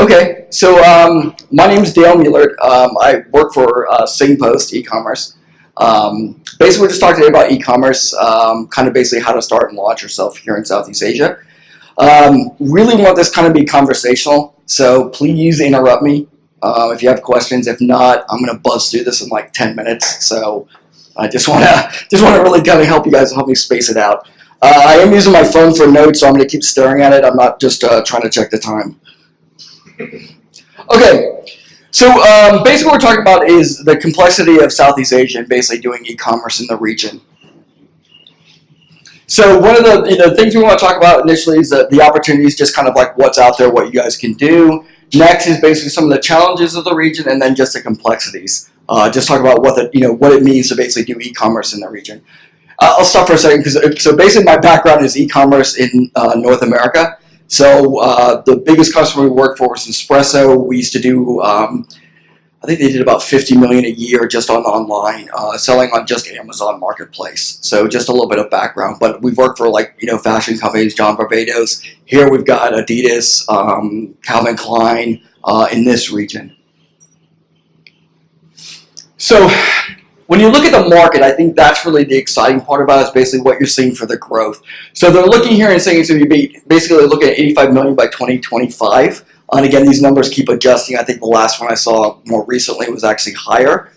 Okay, so my name is Dale Mulert. I work for SingPost eCommerce. Basically, we're just talking today about eCommerce, kind of basically how to start and launch yourself here in Southeast Asia. Really want this kind of be conversational, so please interrupt me if you have questions. If not, I'm going to buzz through this in like 10 minutes. So I just want to really kind of help you guys, help me space it out. I am using my phone for notes, so I'm going to keep staring at it. I'm not just trying to check the time. Okay, so basically what we're talking about is the complexity of Southeast Asia and basically doing e-commerce in the region. So one of the things we want to talk about initially is the opportunities, just kind of like what's out there, what you guys can do. Next is basically some of the challenges of the region, and then just the complexities. Just talk about what it means to basically do e-commerce in the region. I'll stop for a second so basically my background is e-commerce in North America. So the biggest customer we worked for was Espresso. We used to do, I think they did about $50 million a year just on online, selling on just Amazon Marketplace. So just a little bit of background. But we've worked for fashion companies, John Barbados. Here we've got Adidas, Calvin Klein in this region. So when you look at the market, I think that's really the exciting part about it, is basically what you're seeing for the growth. So they're looking here and saying it's going to be basically looking at 85 million by 2025. And again, these numbers keep adjusting. I think the last one I saw more recently was actually higher.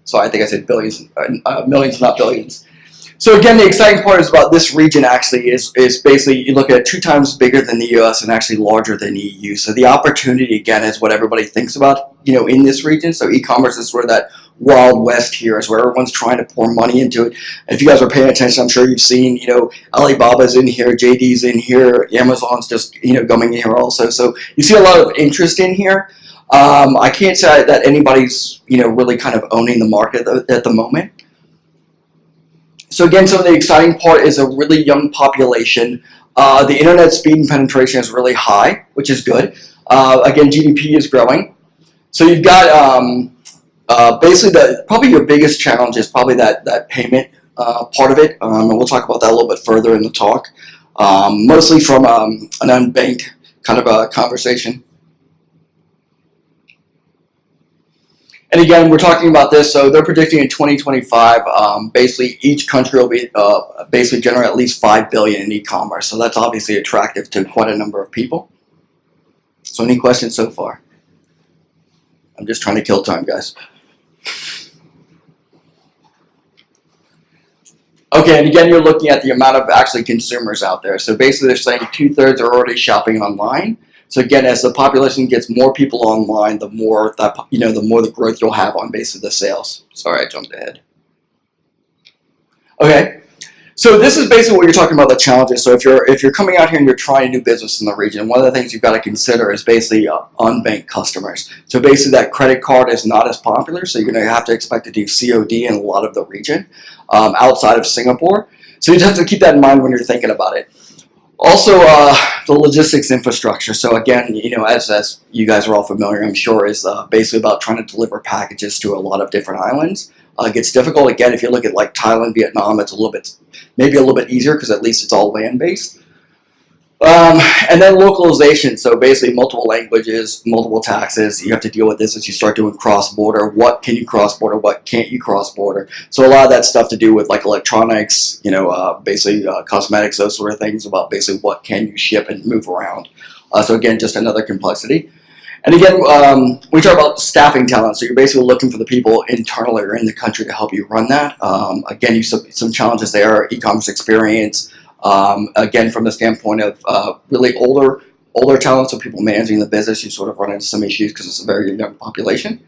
So I think I said billions, millions, not billions. So again, the exciting part is about this region actually is basically you look at it 2 times bigger than the US and actually larger than EU. So the opportunity again is what everybody thinks about, in this region. So e-commerce is sort of that wild west here, is where everyone's trying to pour money into it. If you guys are paying attention, I'm sure you've seen, Alibaba's in here, JD's in here, Amazon's just, coming in here also. So you see a lot of interest in here. I can't say that anybody's, really kind of owning the market at the moment. So again, some of the exciting part is a really young population. The internet speed and penetration is really high, which is good. Again, GDP is growing. So you've got basically probably your biggest challenge is probably that payment part of it. And we'll talk about that a little bit further in the talk. Mostly from an unbanked kind of a conversation. And again, we're talking about this, so they're predicting in 2025, basically each country will be basically generate at least $5 billion in e-commerce. So that's obviously attractive to quite a number of people. So any questions so far? I'm just trying to kill time, guys. Okay, and again, you're looking at the amount of actually consumers out there. So basically they're saying 2/3 are already shopping online. So again, as the population gets more people online, the more that the more the growth you'll have on basically the sales. Sorry, I jumped ahead. Okay, so this is basically what you're talking about, the challenges. So if you're coming out here and you're trying to do business in the region, one of the things you've got to consider is basically unbanked customers. So basically that credit card is not as popular, so you're going to have to expect to do COD in a lot of the region outside of Singapore. So you just have to keep that in mind when you're thinking about it. Also, the logistics infrastructure. So again, as you guys are all familiar, I'm sure, is basically about trying to deliver packages to a lot of different islands. It gets difficult. Again, if you look at like Thailand, Vietnam, it's maybe a little bit easier because at least it's all land-based. And then localization. So basically multiple languages, multiple taxes. You have to deal with this as you start doing cross-border. What can you cross-border? What can't you cross-border? So a lot of that stuff to do with like electronics, basically cosmetics, those sort of things, about basically what can you ship and move around. So again, just another complexity. And again, we talk about staffing talent. So you're basically looking for the people internally or in the country to help you run that. Again, you some challenges there, e-commerce experience. Again, from the standpoint of really older talent, so people managing the business, you sort of run into some issues because it's a very young population.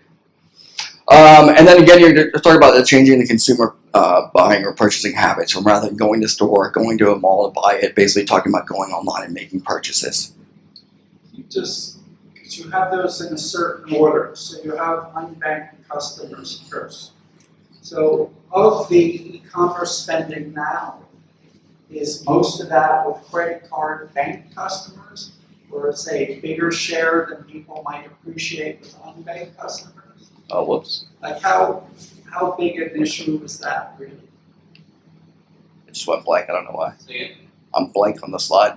And then again, you're talking about the changing the consumer buying or purchasing habits, from rather than going to the store, going to a mall to buy it, basically talking about going online and making purchases. You have those in a certain order. So you have unbanked customers first. So of the e-commerce spending now, is most of that with credit card bank customers, or it's a bigger share than people might appreciate with unbanked customers? Oh, whoops. Like how big an issue is that really? It just went blank. I don't know why. I'm blank on the slide,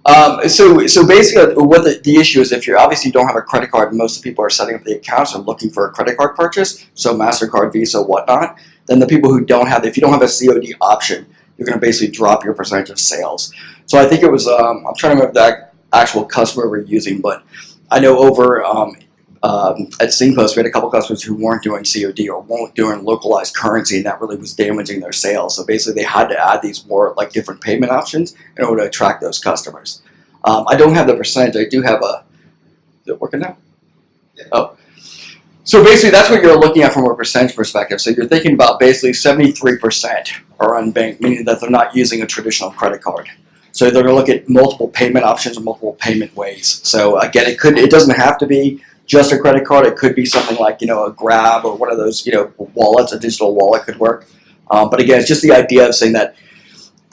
So basically, what the issue is, if you're obviously you don't have a credit card, and most of the people are setting up the accounts and looking for a credit card purchase, so MasterCard, Visa, whatnot, then the people who don't have, if you don't have a COD option, you're going to basically drop your percentage of sales. So I think it was, I'm trying to remember the actual customer we're using, but I know over at SingPost, we had a couple customers who weren't doing COD or weren't doing localized currency, and that really was damaging their sales. So basically, they had to add these more like different payment options in order to attract those customers. I don't have the percentage. I do have a. Is it working now? Yeah. Oh. So basically, that's what you're looking at from a percentage perspective. So you're thinking about basically 73% are unbanked, meaning that they're not using a traditional credit card. So they're going to look at multiple payment options or multiple payment ways. So again, it doesn't have to be just a credit card. It could be something like a Grab or one of those wallets. A digital wallet could work. But again, it's just the idea of saying that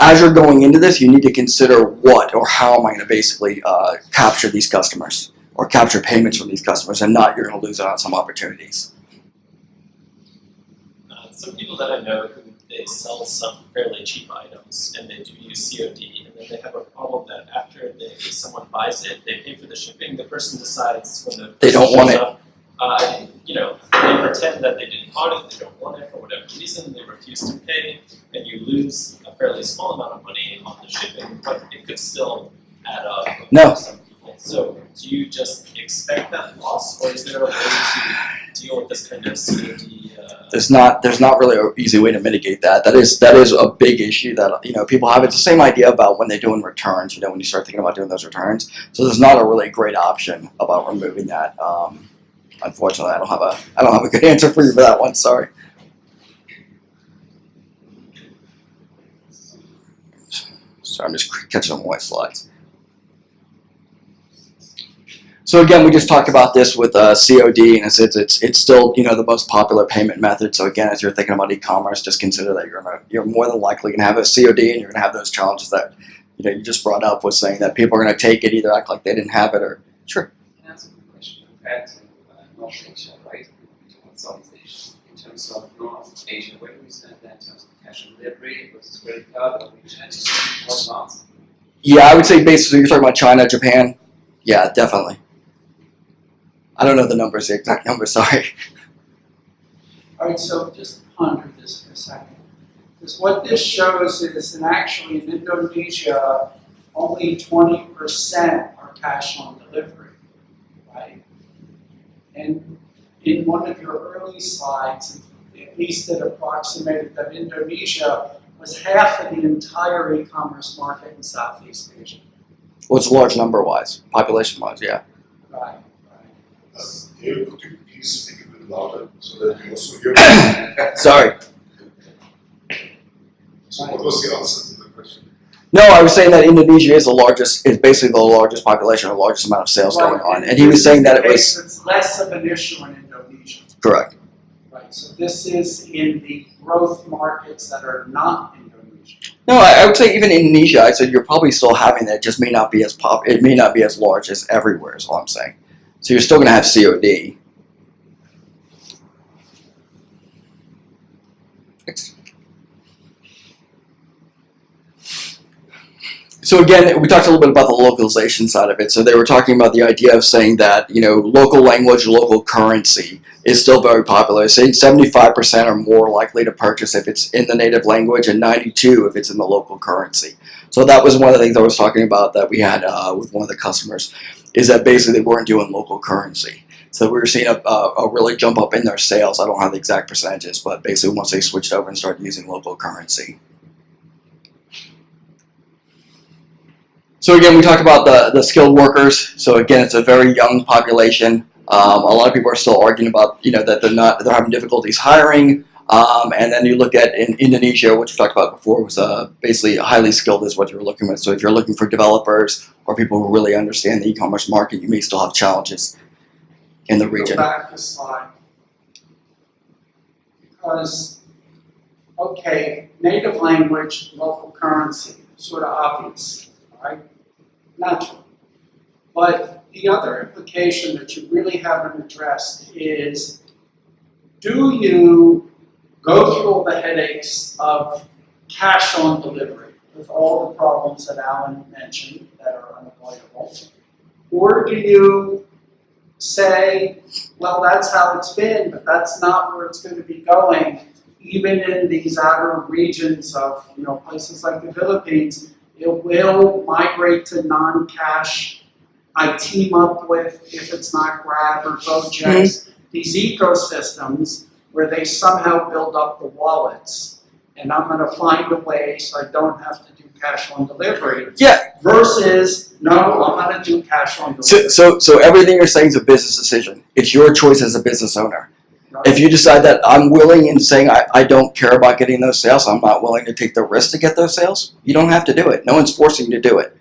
as you're going into this, you need to consider what or how am I going to basically capture these customers or capture payments from these customers, and not you're going to lose out on some opportunities. Some people that I know who they sell some fairly cheap items and they do use COD, and then they have a problem that after someone buys it, they pay for the shipping. The person decides when the They don't want it. up, they pretend that they didn't want it, they don't want it for whatever reason, they refuse to pay, and you lose a fairly small amount of money on the shipping, but it could still add up No. for some people. So do you just expect that loss, or is there a way to deal with this kind of COD? There's not really an easy way to mitigate that. That is a big issue that people have. It's the same idea about when they're doing returns. When you start thinking about doing those returns, so there's not a really great option about removing that. Unfortunately, I don't have a good answer for you for that one. Sorry. So I'm just catching on my slides. So again, we just talked about this with COD, and it's still the most popular payment method. So again, as you're thinking about e-commerce, just consider that you're more than likely going to have a COD, and you're going to have those challenges that you just brought up with saying that people are going to take it, either act like they didn't have it, or sure. Can I ask a quick question? Compared to North Asia, right? Southeast Asia. In terms of North Asia, where do we stand there in terms of cash on delivery versus credit card? Are we China more advanced? Yeah, I would say basically you're talking about China, Japan. Yeah, definitely. I don't know the exact numbers, sorry. All right, so just ponder this for a second. Because what this shows is, and actually in Indonesia, only 20% are cash on delivery, right? And in one of your early slides, at least it approximated that Indonesia was half of the entire e-commerce market in Southeast Asia. Well, it's large number-wise, population-wise, yeah. Right. David, could you please speak a bit louder so that we also hear? Sorry. So what was the answer to the question? No, I was saying that Indonesia is basically the largest population or largest amount of sales going on. And he was saying that it was... It's less of an issue in Indonesia. Correct. Right, so this is in the growth markets that are not Indonesia. No, I would say even Indonesia, I said you're probably still having that, it just may not be as it may not be as large as everywhere is all I'm saying. So you're still going to have COD. So again, we talked a little bit about the localization side of it. So they were talking about the idea of saying that, local language, local currency is still very popular. Saying 75% are more likely to purchase if it's in the native language, and 92% if it's in the local currency. So that was one of the things I was talking about that we had with one of the customers, is that basically they weren't doing local currency. So we were seeing a really jump up in their sales. I don't have the exact percentages, but basically once they switched over and started using local currency. So again, we talked about the skilled workers. So again, it's a very young population. A lot of people are still arguing about that they're having difficulties hiring. And then you look at in Indonesia, which we talked about before, was basically highly skilled is what you're looking with. So if you're looking for developers or people who really understand the e-commerce market, you may still have challenges in the region. Go back a slide. Because, okay, native language, local currency, sort of obvious, right? Natural. But the other implication that you really haven't addressed is, do you go through all the headaches of cash on delivery with all the problems that Alan mentioned that are Or do you say, well, that's how it's been, but that's not where it's going to be going. Even in these outer regions of, places like the Philippines, it will migrate to non-cash. I team up with, if it's not Grab or Gojek's, these ecosystems where they somehow build up the wallets. And I'm going to find a way so I don't have to do cash on delivery. Yeah. Versus, no, I'm going to do cash on delivery. So everything you're saying is a business decision. It's your choice as a business owner. Right? If you decide that I'm willing and saying I don't care about getting those sales, I'm not willing to take the risk to get those sales, you don't have to do it. No one's forcing you to do it.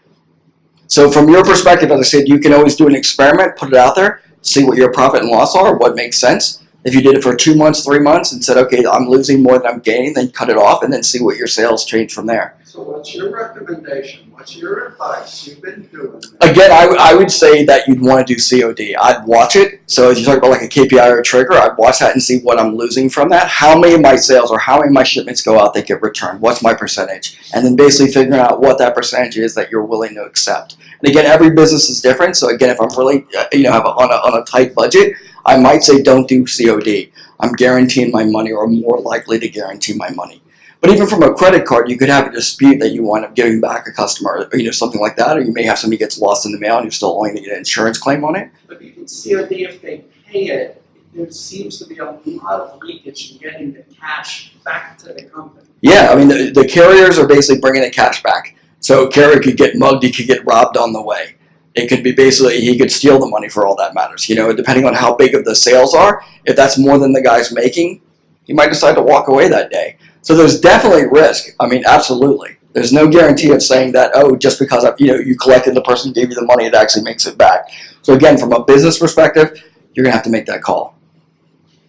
So from your perspective, as I said, you can always do an experiment, put it out there, see what your profit and loss are, what makes sense. If you did it for 2 months, 3 months, and said, okay, I'm losing more than I'm gaining, then cut it off and then see what your sales change from there. So what's your recommendation? What's your advice? You've been doing this. Again, I would say that you'd want to do COD. I'd watch it. So if you talk about like a KPI or a trigger, I'd watch that and see what I'm losing from that. How many of my sales or how many of my shipments go out that get returned? What's my percentage? And then basically figuring out what that percentage is that you're willing to accept. And again, every business is different. So again, if I'm really, on a tight budget, I might say don't do COD. I'm guaranteeing my money or more likely to guarantee my money. But even from a credit card, you could have a dispute that you wind up giving back a customer, or, something like that. Or you may have somebody gets lost in the mail and you're still owing to get an insurance claim on it. But even COD, if they pay it, there seems to be a lot of leakage in getting the cash back to the company. Yeah, I mean, the carriers are basically bringing the cash back. So a carrier could get mugged, he could get robbed on the way. It could be basically, he could steal the money for all that matters. Depending on how big of the sales are, if that's more than the guy's making, he might decide to walk away that day. So there's definitely risk. I mean, absolutely. There's no guarantee of saying that, just because you collected, the person gave you the money, it actually makes it back. So again, from a business perspective, you're going to have to make that call.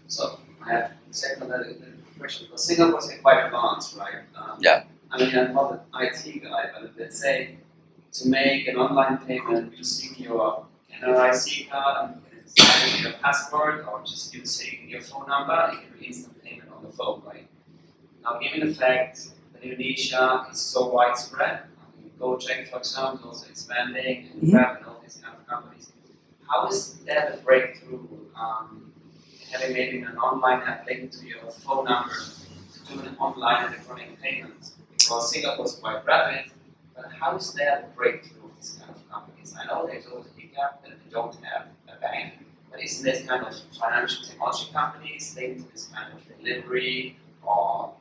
So I have a second question. Because Singapore is quite advanced, right? Yeah. I mean, I'm not an IT guy, but let's say to make an online payment using your NRIC card and signing your password, or just using your phone number, you can do instant payment on the phone, right? Now, given the fact that Indonesia is so widespread, Gojek, for example, is also expanding, and Grab and all these kind of companies, how is that a breakthrough? Having maybe an online app linked to your phone number to do an online electronic payment? Because Singapore is quite rapid, but how is that a breakthrough of these kind of companies? I know there's always a hiccup that they don't have a bank, but isn't this kind of financial technology companies linked to this kind of delivery or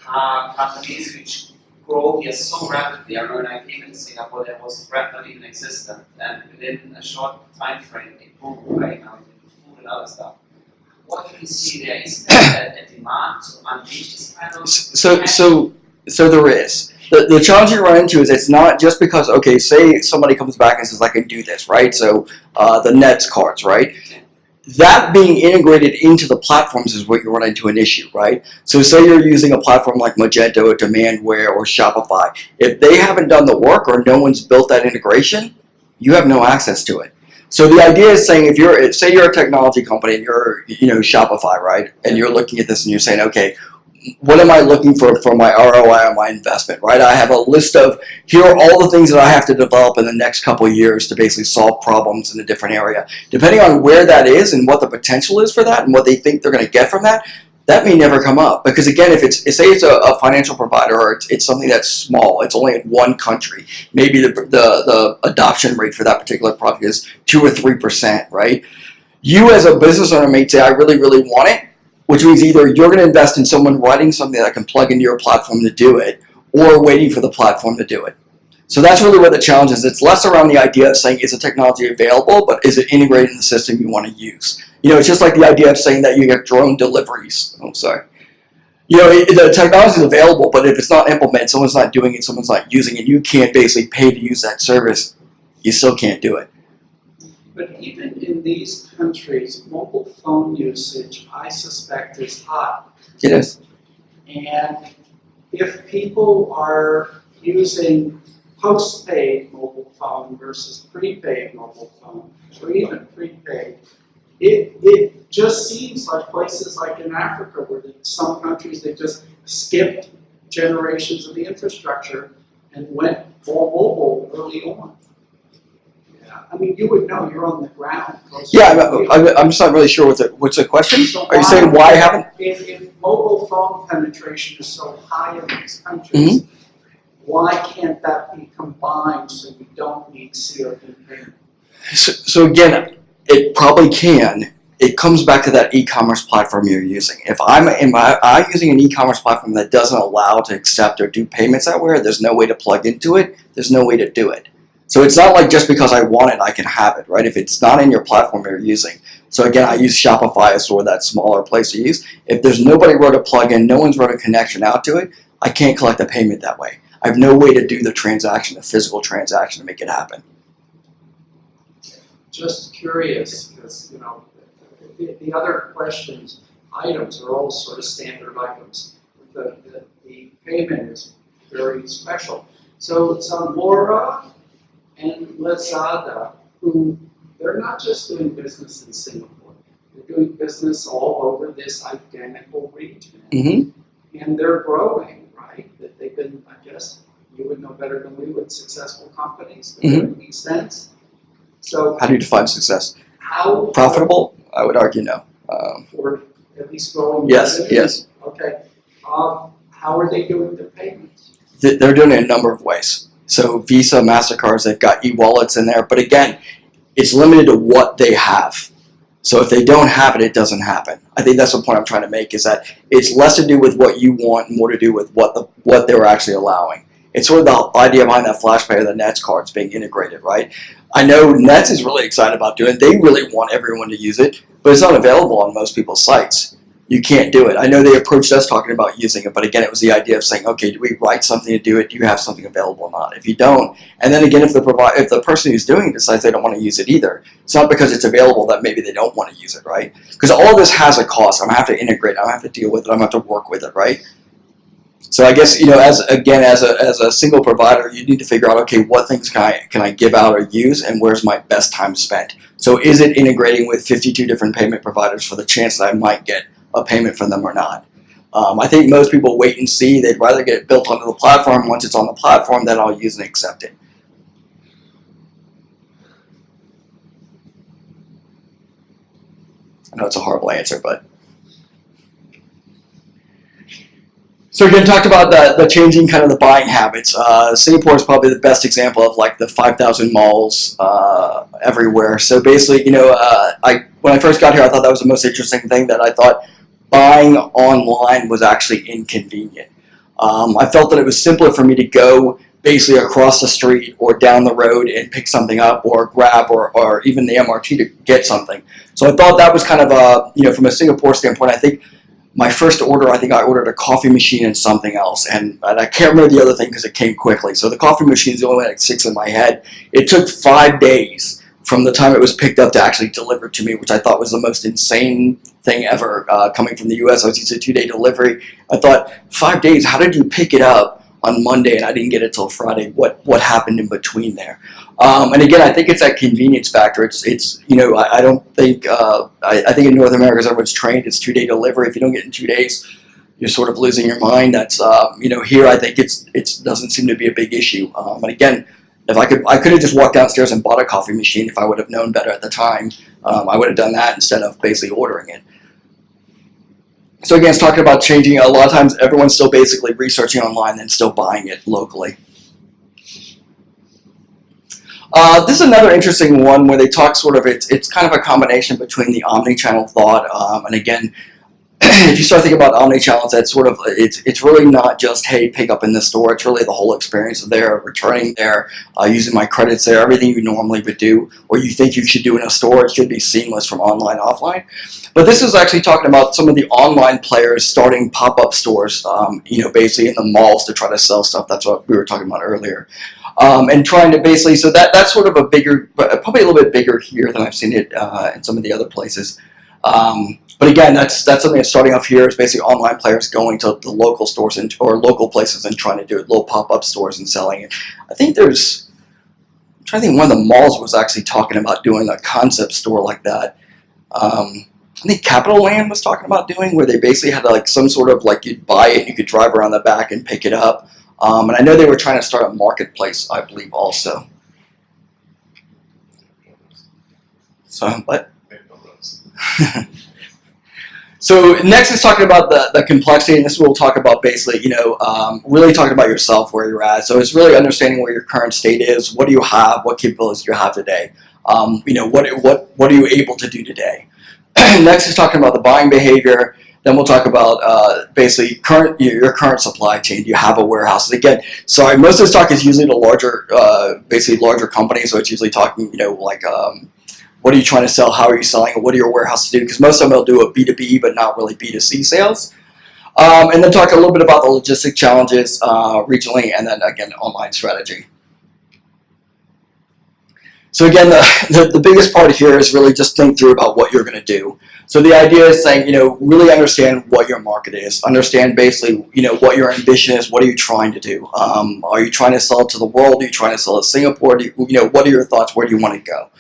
car companies which grow here so rapidly? I remember when I came into Singapore, there was Grab not even existent, and within a short time frame, it boomed right now into food and other stuff. What do you see there? Is there a demand to unleash this kind of? So there is. The challenge you run into is it's not just because, okay, say somebody comes back and says, I can do this, right? So the Nets cards, right? That being integrated into the platforms is what you run into an issue, right? So say you're using a platform like Magento or Demandware or Shopify. If they haven't done the work or no one's built that integration, you have no access to it. So the idea is saying, say you're a technology company and you're, Shopify, right? And you're looking at this and you're saying, okay, what am I looking for my ROI on my investment, right? I have a list of, here are all the things that I have to develop in the next couple of years to basically solve problems in a different area. Depending on where that is and what the potential is for that and what they think they're going to get from that, that may never come up. Because again, if say it's a financial provider or it's something that's small, it's only in one country, maybe the adoption rate for that particular product is 2 or 3%, right? You as a business owner may say, I really, really want it, which means either you're going to invest in someone writing something that can plug into your platform to do it, or waiting for the platform to do it. So that's really what the challenge is. It's less around the idea of saying, is the technology available, but is it integrated in the system you want to use? It's just like the idea of saying that you get drone deliveries. Oh, sorry. The technology is available, but if it's not implemented, someone's not doing it, someone's not using it, you can't basically pay to use that service, you still can't do it. But even in these countries, mobile phone usage, I suspect, is high. It is. And if people are using postpaid mobile phone versus prepaid mobile phone, or even prepaid, it just seems like places like in Africa, where some countries, they just skipped generations of the infrastructure and went all mobile early on. I mean, you would know, you're on the ground. closer Yeah, to you. I'm just not really sure what's the question. So Are you saying why haven't? If mobile phone penetration is so high in these countries, why can't that be combined so you don't need COD payment? So again, it probably can. It comes back to that e-commerce platform you're using. If I'm using an e-commerce platform that doesn't allow to accept or do payments that way, there's no way to plug into it, there's no way to do it. So it's not like just because I want it, I can have it, right? If it's not in your platform you're using. So again, I use Shopify as sort of that smaller place to use. If there's nobody wrote a plugin, no one's wrote a connection out to it, I can't collect a payment that way. I have no way to do the transaction, the physical transaction to make it happen. Just curious, because, the other questions, items are all sort of standard items. The payment is very special. So Zamora and Lazada, who, they're not just doing business in Singapore, they're doing business all over this identical region. And they're growing, right? That they've been, I guess, you would know better than we would, successful companies that are making sense. So How do you define success? how Profitable? I would argue no. or at least growing Yes, revenue? yes. Okay. How are they doing their payments? They're doing it in a number of ways. So Visa, MasterCards, they've got e-wallets in there. But again, it's limited to what they have. So if they don't have it, it doesn't happen. I think that's the point I'm trying to make, is that it's less to do with what you want and more to do with what they're actually allowing. It's sort of the idea behind that FlashPay or the Nets cards being integrated, right? I know Nets is really excited about doing it. They really want everyone to use it, but it's not available on most people's sites. You can't do it. I know they approached us talking about using it, but again, it was the idea of saying, okay, do we write something to do it? Do you have something available or not? If you don't, and then again, if the person who's doing it decides they don't want to use it either, it's not because it's available that maybe they don't want to use it, right? Because all of this has a cost. I'm gonna have to integrate. I'm gonna have to deal with it. I'm gonna have to work with it, right? So I guess, as a single provider, you need to figure out, okay, what things can I give out or use, and where's my best time spent? So is it integrating with 52 different payment providers for the chance that I might get a payment from them or not? I think most people wait and see. They'd rather get it built onto the platform. Once it's on the platform, then I'll use and accept it. I know it's a horrible answer, but. So again, talked about the changing kind of the buying habits. Singapore is probably the best example of like the 5,000 malls everywhere. So basically, when I first got here, I thought that was the most interesting thing, that I thought buying online was actually inconvenient. I felt that it was simpler for me to go basically across the street or down the road and pick something up or grab or even the MRT to get something. So I thought that was kind of from a Singapore standpoint, I think my first order, I think I ordered a coffee machine and something else, and I can't remember the other thing because it came quickly. So the coffee machine is the only one that sticks in my head. It took 5 days from the time it was picked up to actually delivered to me, which I thought was the most insane thing ever. Coming from the U.S., I was used to 2-day delivery. I thought, 5 days, how did you pick it up on Monday and I didn't get it till Friday? What happened in between there? And again, I think it's that convenience factor. I don't think, I think in North America, as everyone's trained, it's 2-day delivery. If you don't get it in 2 days, you're sort of losing your mind. That's, here I think it doesn't seem to be a big issue. And again, if I could have just walked downstairs and bought a coffee machine if I would have known better at the time. I would have done that instead of basically ordering it. So again, it's talking about changing. A lot of times everyone's still basically researching online and still buying it locally. This is another interesting one where they talk sort of, it's kind of a combination between the omni-channel thought, and again, if you start thinking about omni-channel, that's sort of, it's really not just, hey, pick up in the store. It's really the whole experience of there, returning there, using my credits there, everything you normally would do, or you think you should do in a store. It should be seamless from online, offline. But this is actually talking about some of the online players starting pop-up stores, basically in the malls to try to sell stuff. That's what we were talking about earlier. And trying to basically, so that's sort of a bigger, probably a little bit bigger here than I've seen it in some of the other places. But again, that's something that's starting off here, is basically online players going to the local stores or local places and trying to do it, little pop-up stores and selling it. I think I'm trying to think, one of the malls was actually talking about doing a concept store like that. I think Capital Land was talking about doing, where they basically had like some sort of, like, you'd buy it, you could drive around the back and pick it up. And I know they were trying to start a marketplace, I believe, also. So what? McDonald's. So next is talking about the complexity, and this is what we'll talk about basically, really talking about yourself, where you're at. So it's really understanding where your current state is, what do you have, what capabilities do you have today, what are you able to do today. Next is talking about the buying behavior. Then we'll talk about basically your current supply chain. Do you have a warehouse? And again, sorry, most of this talk is usually to larger companies, so it's usually talking, what are you trying to sell? How are you selling it? What do your warehouses do? Because most of them will do a B2B, but not really B2C sales. And then talk a little bit about the logistic challenges regionally, and then again, online strategy. So again, the biggest part here is really just think through about what you're going to do. So the idea is saying, really understand what your market is. Understand basically, what your ambition is. What are you trying to do? Are you trying to sell it to the world? Are you trying to sell it to Singapore? What are your thoughts? Where do you want to go?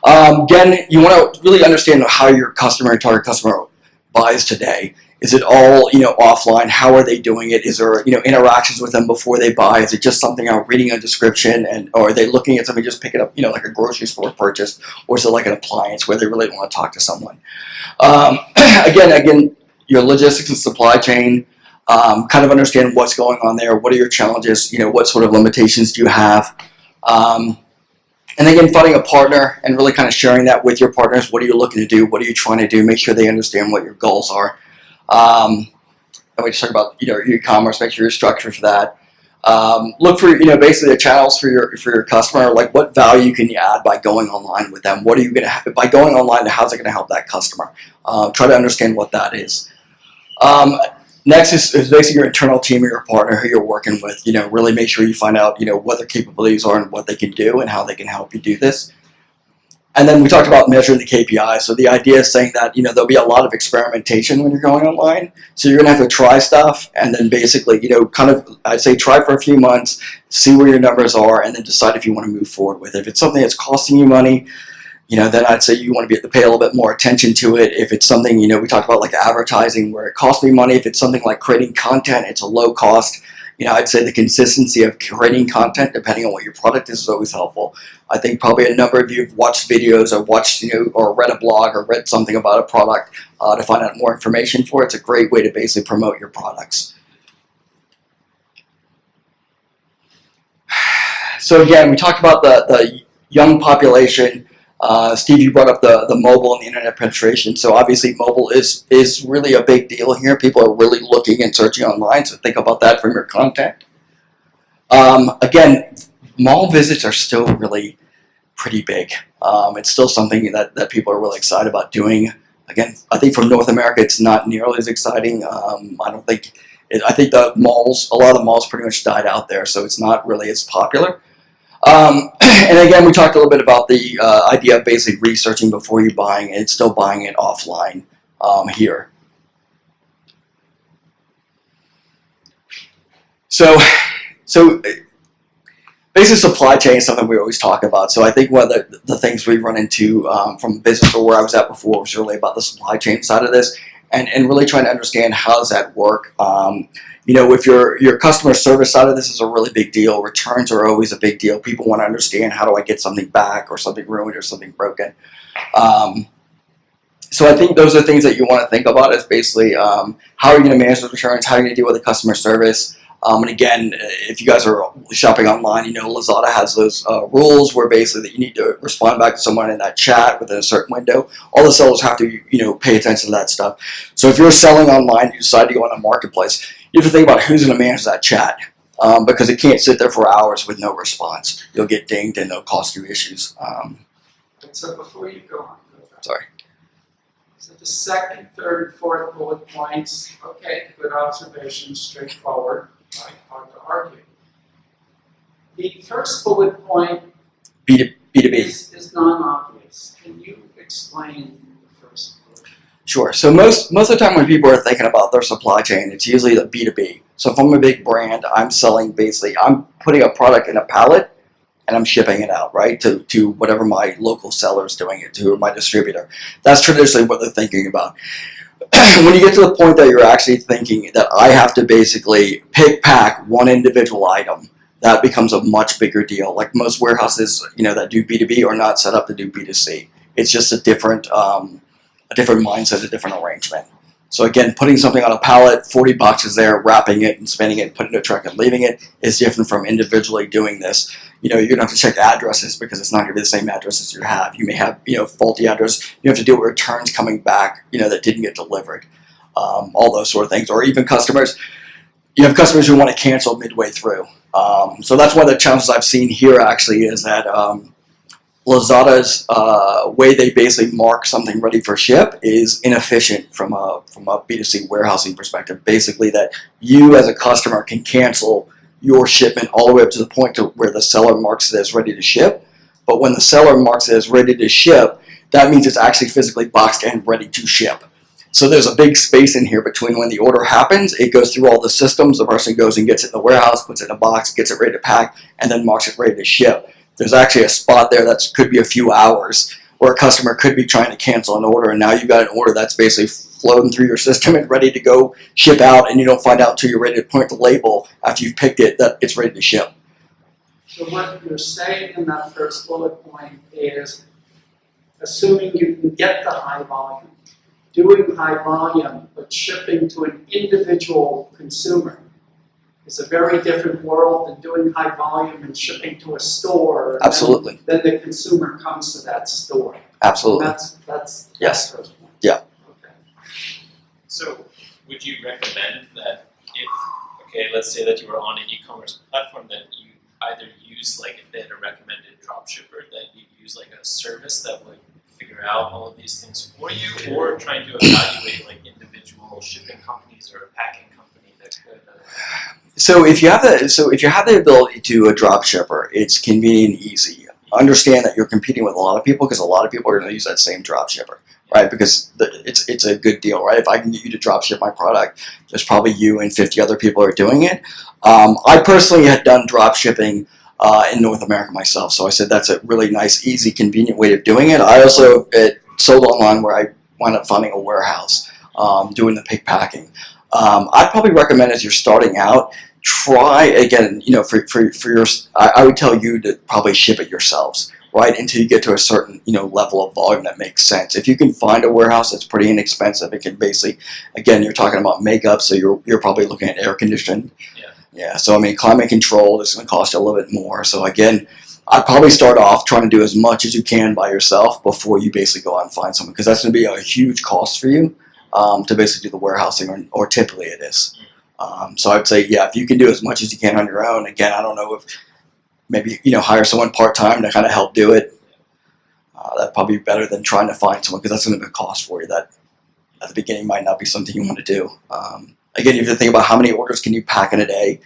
Again, you want to really understand how your target customer buys today. Is it all, offline? How are they doing it? Is there, interactions with them before they buy? Is it just something I'm reading a description, or are they looking at something just pick it up, like a grocery store purchase, or is it like an appliance where they really want to talk to someone? Again, your logistics and supply chain, kind of understand what's going on there. What are your challenges? What sort of limitations do you have? And again, finding a partner and really kind of sharing that with your partners. What are you looking to do? What are you trying to do? Make sure they understand what your goals are. And we just talk about, your e-commerce, make sure you're structured for that. Look for, basically the channels for your customer, like what value can you add by going online with them? What are you going to have by going online? How's it going to help that customer? Try to understand what that is. Next is basically your internal team or your partner who you're working with. Really make sure you find out, what their capabilities are and what they can do and how they can help you do this. And then we talked about measuring the KPIs. So the idea is saying that, there'll be a lot of experimentation when you're going online. So you're going to have to try stuff and then basically, I'd say try for a few months, see where your numbers are, and then decide if you want to move forward with it. If it's something that's costing you money, then I'd say you want to pay a little bit more attention to it. If it's something, we talked about like advertising where it costs me money. If it's something like creating content, it's a low cost. I'd say the consistency of creating content, depending on what your product is always helpful. I think probably a number of you have watched videos or watched, or read a blog or read something about a product to find out more information for it. It's a great way to basically promote your products. So again, we talked about the young population. Steve, you brought up the mobile and the internet penetration. So obviously mobile is really a big deal here. People are really looking and searching online, so think about that from your content. Again, mall visits are still really pretty big. It's still something that people are really excited about doing. Again, I think from North America, it's not nearly as exciting. I think a lot of the malls pretty much died out there, so it's not really as popular. And again, we talked a little bit about the idea of basically researching before you buying it, still buying it offline here. So basically supply chain is something we always talk about. So I think one of the things we run into from business or where I was at before was really about the supply chain side of this and really trying to understand how does that work. If your customer service side of this is a really big deal, returns are always a big deal. People want to understand how do I get something back or something ruined or something broken. So I think those are things that you want to think about is basically how are you going to manage those returns, how are you going to deal with the customer service. And again, if you guys are shopping online, Lazada has those rules where basically that you need to respond back to someone in that chat within a certain window. All the sellers have to, pay attention to that stuff. So if you're selling online, you decide to go on a marketplace, you have to think about who's going to manage that chat because it can't sit there for hours with no response. You'll get dinged and it'll cost you issues. So before you go on, Sorry. So the second, third, and fourth bullet points, okay, good observation, straightforward, right? Hard to argue. The first bullet point B2B. is non-obvious. Can you explain the first bullet? Sure. So most of the time when people are thinking about their supply chain, it's usually the B2B. So if I'm a big brand, I'm putting a product in a pallet and I'm shipping it out, right, to whatever my local seller is doing it to, or my distributor. That's traditionally what they're thinking about. When you get to the point that you're actually thinking that I have to basically pack one individual item, that becomes a much bigger deal. Like most warehouses, that do B2B are not set up to do B2C. It's just a different mindset, a different arrangement. So again, putting something on a pallet, 40 boxes there, wrapping it and spinning it, putting it in a truck and leaving it is different from individually doing this. You're going to have to check addresses because it's not going to be the same addresses you have. You may have, faulty address. You have to deal with returns coming back, that didn't get delivered. All those sort of things. Or even customers, you have customers who want to cancel midway through. So that's one of the challenges I've seen here actually is that Lazada's way they basically mark something ready for ship is inefficient from a B2C warehousing perspective. Basically that you as a customer can cancel your shipment all the way up to the point to where the seller marks it as ready to ship. But when the seller marks it as ready to ship, that means it's actually physically boxed and ready to ship. So there's a big space in here between when the order happens, it goes through all the systems, the person goes and gets it in the warehouse, puts it in a box, gets it ready to pack, and then marks it ready to ship. There's actually a spot there that could be a few hours where a customer could be trying to cancel an order, and now you've got an order that's basically floating through your system and ready to go ship out, and you don't find out until you're ready to point the label after you've picked it that it's ready to ship. So what you're saying in that first bullet point is, assuming you can get the high volume, doing high volume but shipping to an individual consumer is a very different world than doing high volume and shipping to a store. Absolutely. Then the consumer comes to that store. Absolutely. That's Yes. the first point. Yeah. Okay. So would you recommend that if, let's say that you were on an e-commerce platform, that you either use, like if they had a recommended drop shipper, that you use like a service that would figure out all of these things for you, or trying to evaluate like individual shipping companies or a packing company that could So if you have the ability to a drop shipper, it's convenient and easy. Understand that you're competing with a lot of people because a lot of people are going to use that same drop shipper, right? Because it's a good deal, right? If I can get you to drop ship my product, there's probably you and 50 other people are doing it. I personally had done drop shipping in North America myself, so I said that's a really nice, easy, convenient way of doing it. I also sold online where I wound up finding a warehouse doing the pick packing. I'd probably recommend as you're starting out, try again, for your, I would tell you to probably ship it yourselves, right? Until you get to a certain, level of volume that makes sense. If you can find a warehouse that's pretty inexpensive, it can basically, again, you're talking about makeup, so you're probably looking at air conditioning. Yeah. So climate control is going to cost you a little bit more. So again, I'd probably start off trying to do as much as you can by yourself before you basically go out and find someone, because that's going to be a huge cost for you. To basically do the warehousing, or typically it is. So I'd say, if you can do as much as you can on your own. Again, I don't know if maybe hire someone part-time to kind of help do it. That'd probably be better than trying to find someone, because that's going to be a cost for you that at the beginning might not be something you want to do. Again, you have to think about how many orders can you pack in a day.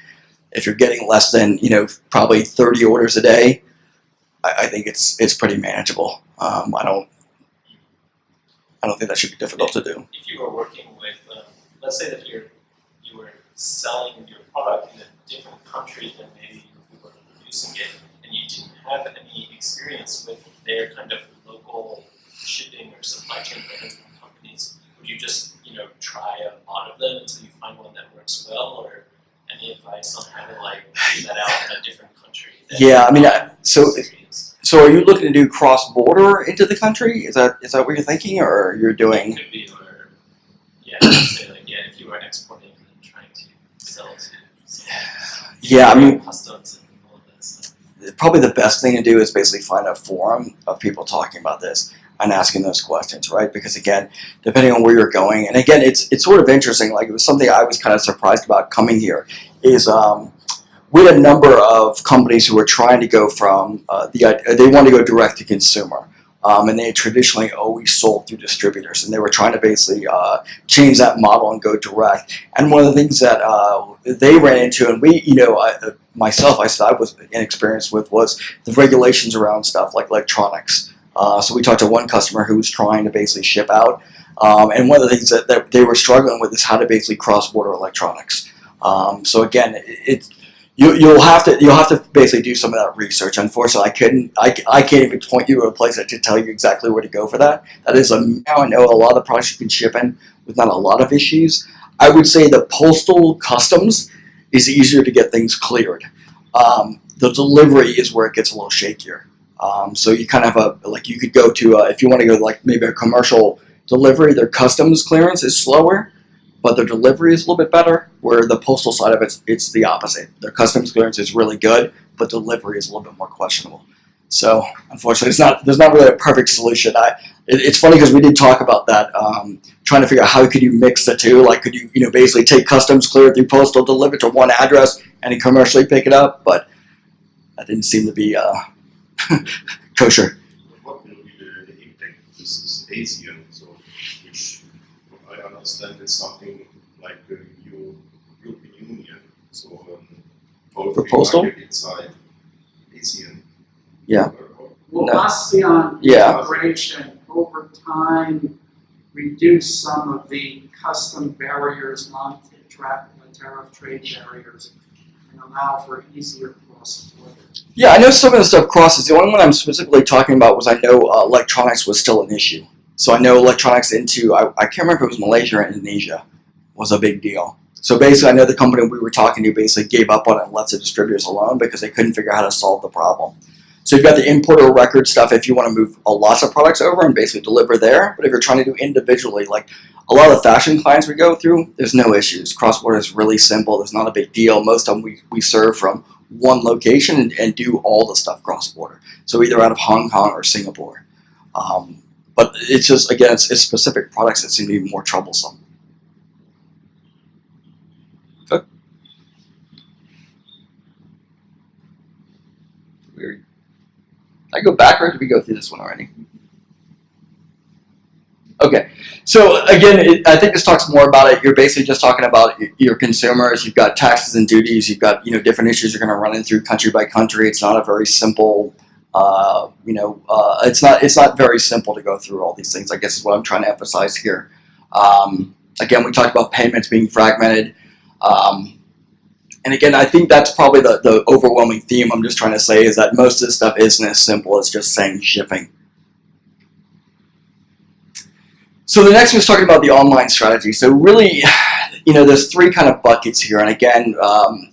If you're getting less than probably 30 orders a day, I think it's pretty manageable. I don't think that should be difficult to do. If you were working with, let's say that you were selling your product in a different country than maybe you were producing it, and you didn't have any experience with their kind of local shipping or supply chain management companies, would you just try a lot of them until you find one that works well, or any advice on how to do that out in a different country? So are you looking to do cross-border into the country? Is that what you're thinking, or you're doing? It could be, or say if you were exporting and trying to sell to customs and all of this. Probably the best thing to do is basically find a forum of people talking about this and asking those questions, right? Because again, depending on where you're going, and again, it's sort of interesting. Like, it was something I was kind of surprised about coming here. Is we had a number of companies who were trying to go from they wanted to go direct to consumer, and they had traditionally always sold through distributors, and they were trying to basically change that model and go direct. And one of the things that they ran into, and we, myself, I said I was inexperienced with, was the regulations around stuff like electronics. So we talked to one customer who was trying to basically ship out, and one of the things that they were struggling with is how to basically cross-border electronics. So again, You'll have to basically do some of that research. Unfortunately, I can't even point you to a place that to tell you exactly where to go for that. That is now I know a lot of the products you can ship in with not a lot of issues. I would say the postal customs is easier to get things cleared. The delivery is where it gets a little shakier. So you kind of have you could go to, if you want to go like maybe a commercial delivery, their customs clearance is slower, but their delivery is a little bit better, where the postal side of it's the opposite. Their customs clearance is really good, but delivery is a little bit more questionable. So unfortunately, there's not really a perfect solution. It's funny because we did talk about that, trying to figure out how could you mix the two. Like, could you basically take customs clear through postal, deliver it to one address, and then commercially pick it up? But that didn't seem to be kosher. What will be the impact? This is ASEAN, so which I understand is something like the European Union, so For postal? market inside ASEAN. Yeah. Will No. ASEAN Yeah. integration over time reduce some of the custom barriers, non-tariff trade barriers, and allow for easier cross-border? Yeah, I know some of the stuff crosses. The only one I'm specifically talking about was, I know electronics was still an issue. So I know electronics into, I can't remember if it was Malaysia or Indonesia, was a big deal. So basically, I know the company we were talking to basically gave up on it and left the distributors alone because they couldn't figure out how to solve the problem. So you've got the importer record stuff if you want to move lots of products over and basically deliver there. But if you're trying to do individually, like a lot of the fashion clients we go through, there's no issues. Cross-border is really simple. There's not a big deal. Most of them we serve from one location and do all the stuff cross-border. So either out of Hong Kong or Singapore. But it's just, again, it's specific products that seem to be more troublesome. Okay. Weird. Did I go back, or did we go through this one already? Okay, so again, I think this talks more about it. You're basically just talking about your consumers. You've got taxes and duties. You've got different issues you're going to run into country by country. It's not a very simple, it's not very simple to go through all these things, I guess is what I'm trying to emphasize here. Again, we talked about payments being fragmented. And again, I think that's probably the overwhelming theme I'm just trying to say, is that most of this stuff isn't as simple as just saying shipping. So the next one's talking about the online strategy. So really, there's three kind of buckets here. And again,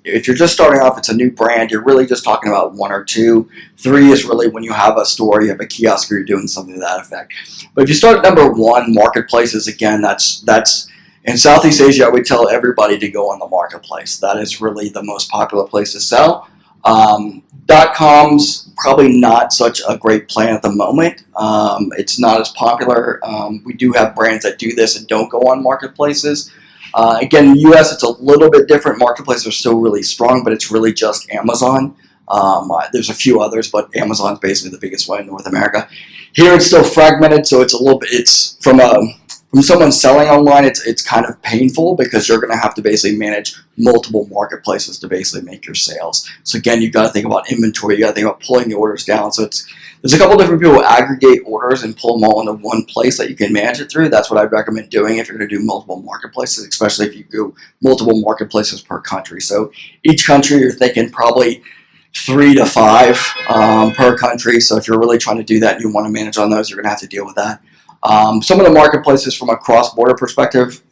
if you're just starting off, it's a new brand, you're really just talking about one or two. Three is really when you have a store, you have a kiosk, or you're doing something to that effect. But if you start at number one, marketplaces, again, that's in Southeast Asia, I would tell everybody to go on the marketplace. That is really the most popular place to sell. .com's probably not such a great plan at the moment. It's not as popular. We do have brands that do this and don't go on marketplaces. Again, in the US, it's a little bit different. Marketplaces are still really strong, but it's really just Amazon. There's a few others, but Amazon's basically the biggest one in North America. Here, it's still fragmented, so it's a little bit, it's from someone selling online, it's kind of painful because you're going to have to basically manage multiple marketplaces to basically make your sales. So again, you've got to think about inventory. You got to think about pulling the orders down. So there's a couple different people who aggregate orders and pull them all into one place that you can manage it through. That's what I'd recommend doing if you're going to do multiple marketplaces, especially if you do multiple marketplaces per country. So each country, you're thinking probably 3 to 5 per country. So if you're really trying to do that and you want to manage on those, you're going to have to deal with that. Some of the marketplaces from a cross-border perspective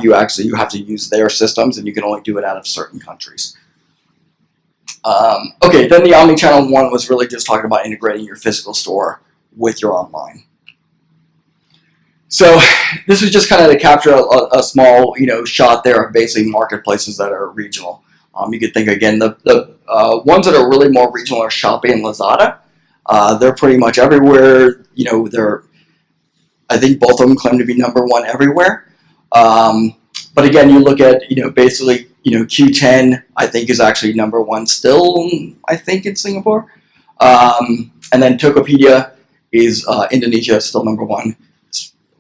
you have to use their systems, and you can only do it out of certain countries. Okay, then the omnichannel one was really just talking about integrating your physical store with your online. So this was just kind of to capture a small shot there of basically marketplaces that are regional. You could think again the ones that are really more regional are Shopee and Lazada. They're pretty much everywhere. I think both of them claim to be number one everywhere. But again, you look at, basically, Q10, I think, is actually number one still, I think, in Singapore. And then Tokopedia is Indonesia, still number one.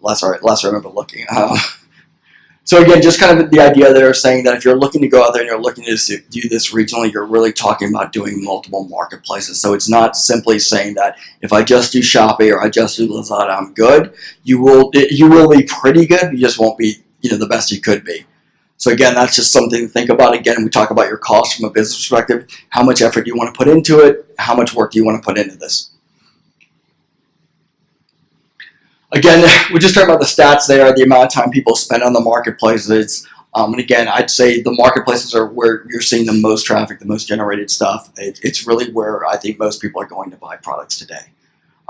Last I remember looking. So again, just kind of the idea there saying that if you're looking to go out there and you're looking to do this regionally, you're really talking about doing multiple marketplaces. So it's not simply saying that if I just do Shopee or I just do Lazada, I'm good. You will be pretty good. You just won't be the best you could be. So again, that's just something to think about. Again, we talk about your costs from a business perspective. How much effort do you want to put into it? How much work do you want to put into this? Again, we're just talking about the stats there, the amount of time people spend on the marketplaces. And again, I'd say the marketplaces are where you're seeing the most traffic, the most generated stuff. It's really where I think most people are going to buy products today.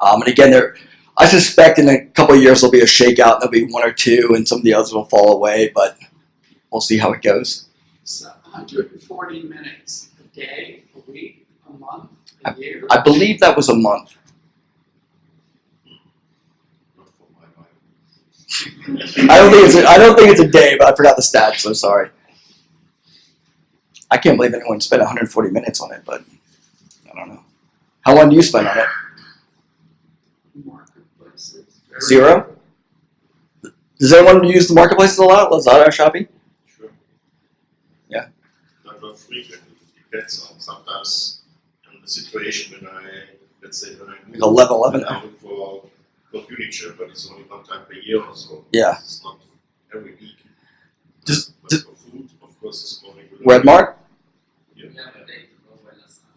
And again, I suspect in a couple of years there'll be a shakeout. There'll be one or two, and some of the others will fall away. But we'll see how it goes. So 140 minutes a day, a week, a month, a year. I believe that was a month. Not for my mind. I don't think it's a day, but I forgot the stats. So sorry. I can't believe anyone spent 140 minutes on it, but I don't know. How long do you spend on it? Marketplaces. 0? Does anyone use the marketplaces a lot? Lazada or Shopee? Sure. Yeah. Not frequently. It depends on sometimes in the situation when let's say when I move. Like 11. I look for furniture, but it's only one time per year or so. Yeah. It's not every week. Does- But does- for food, of course, it's going with Redmart? Yeah. Yeah, but they go by Lazada.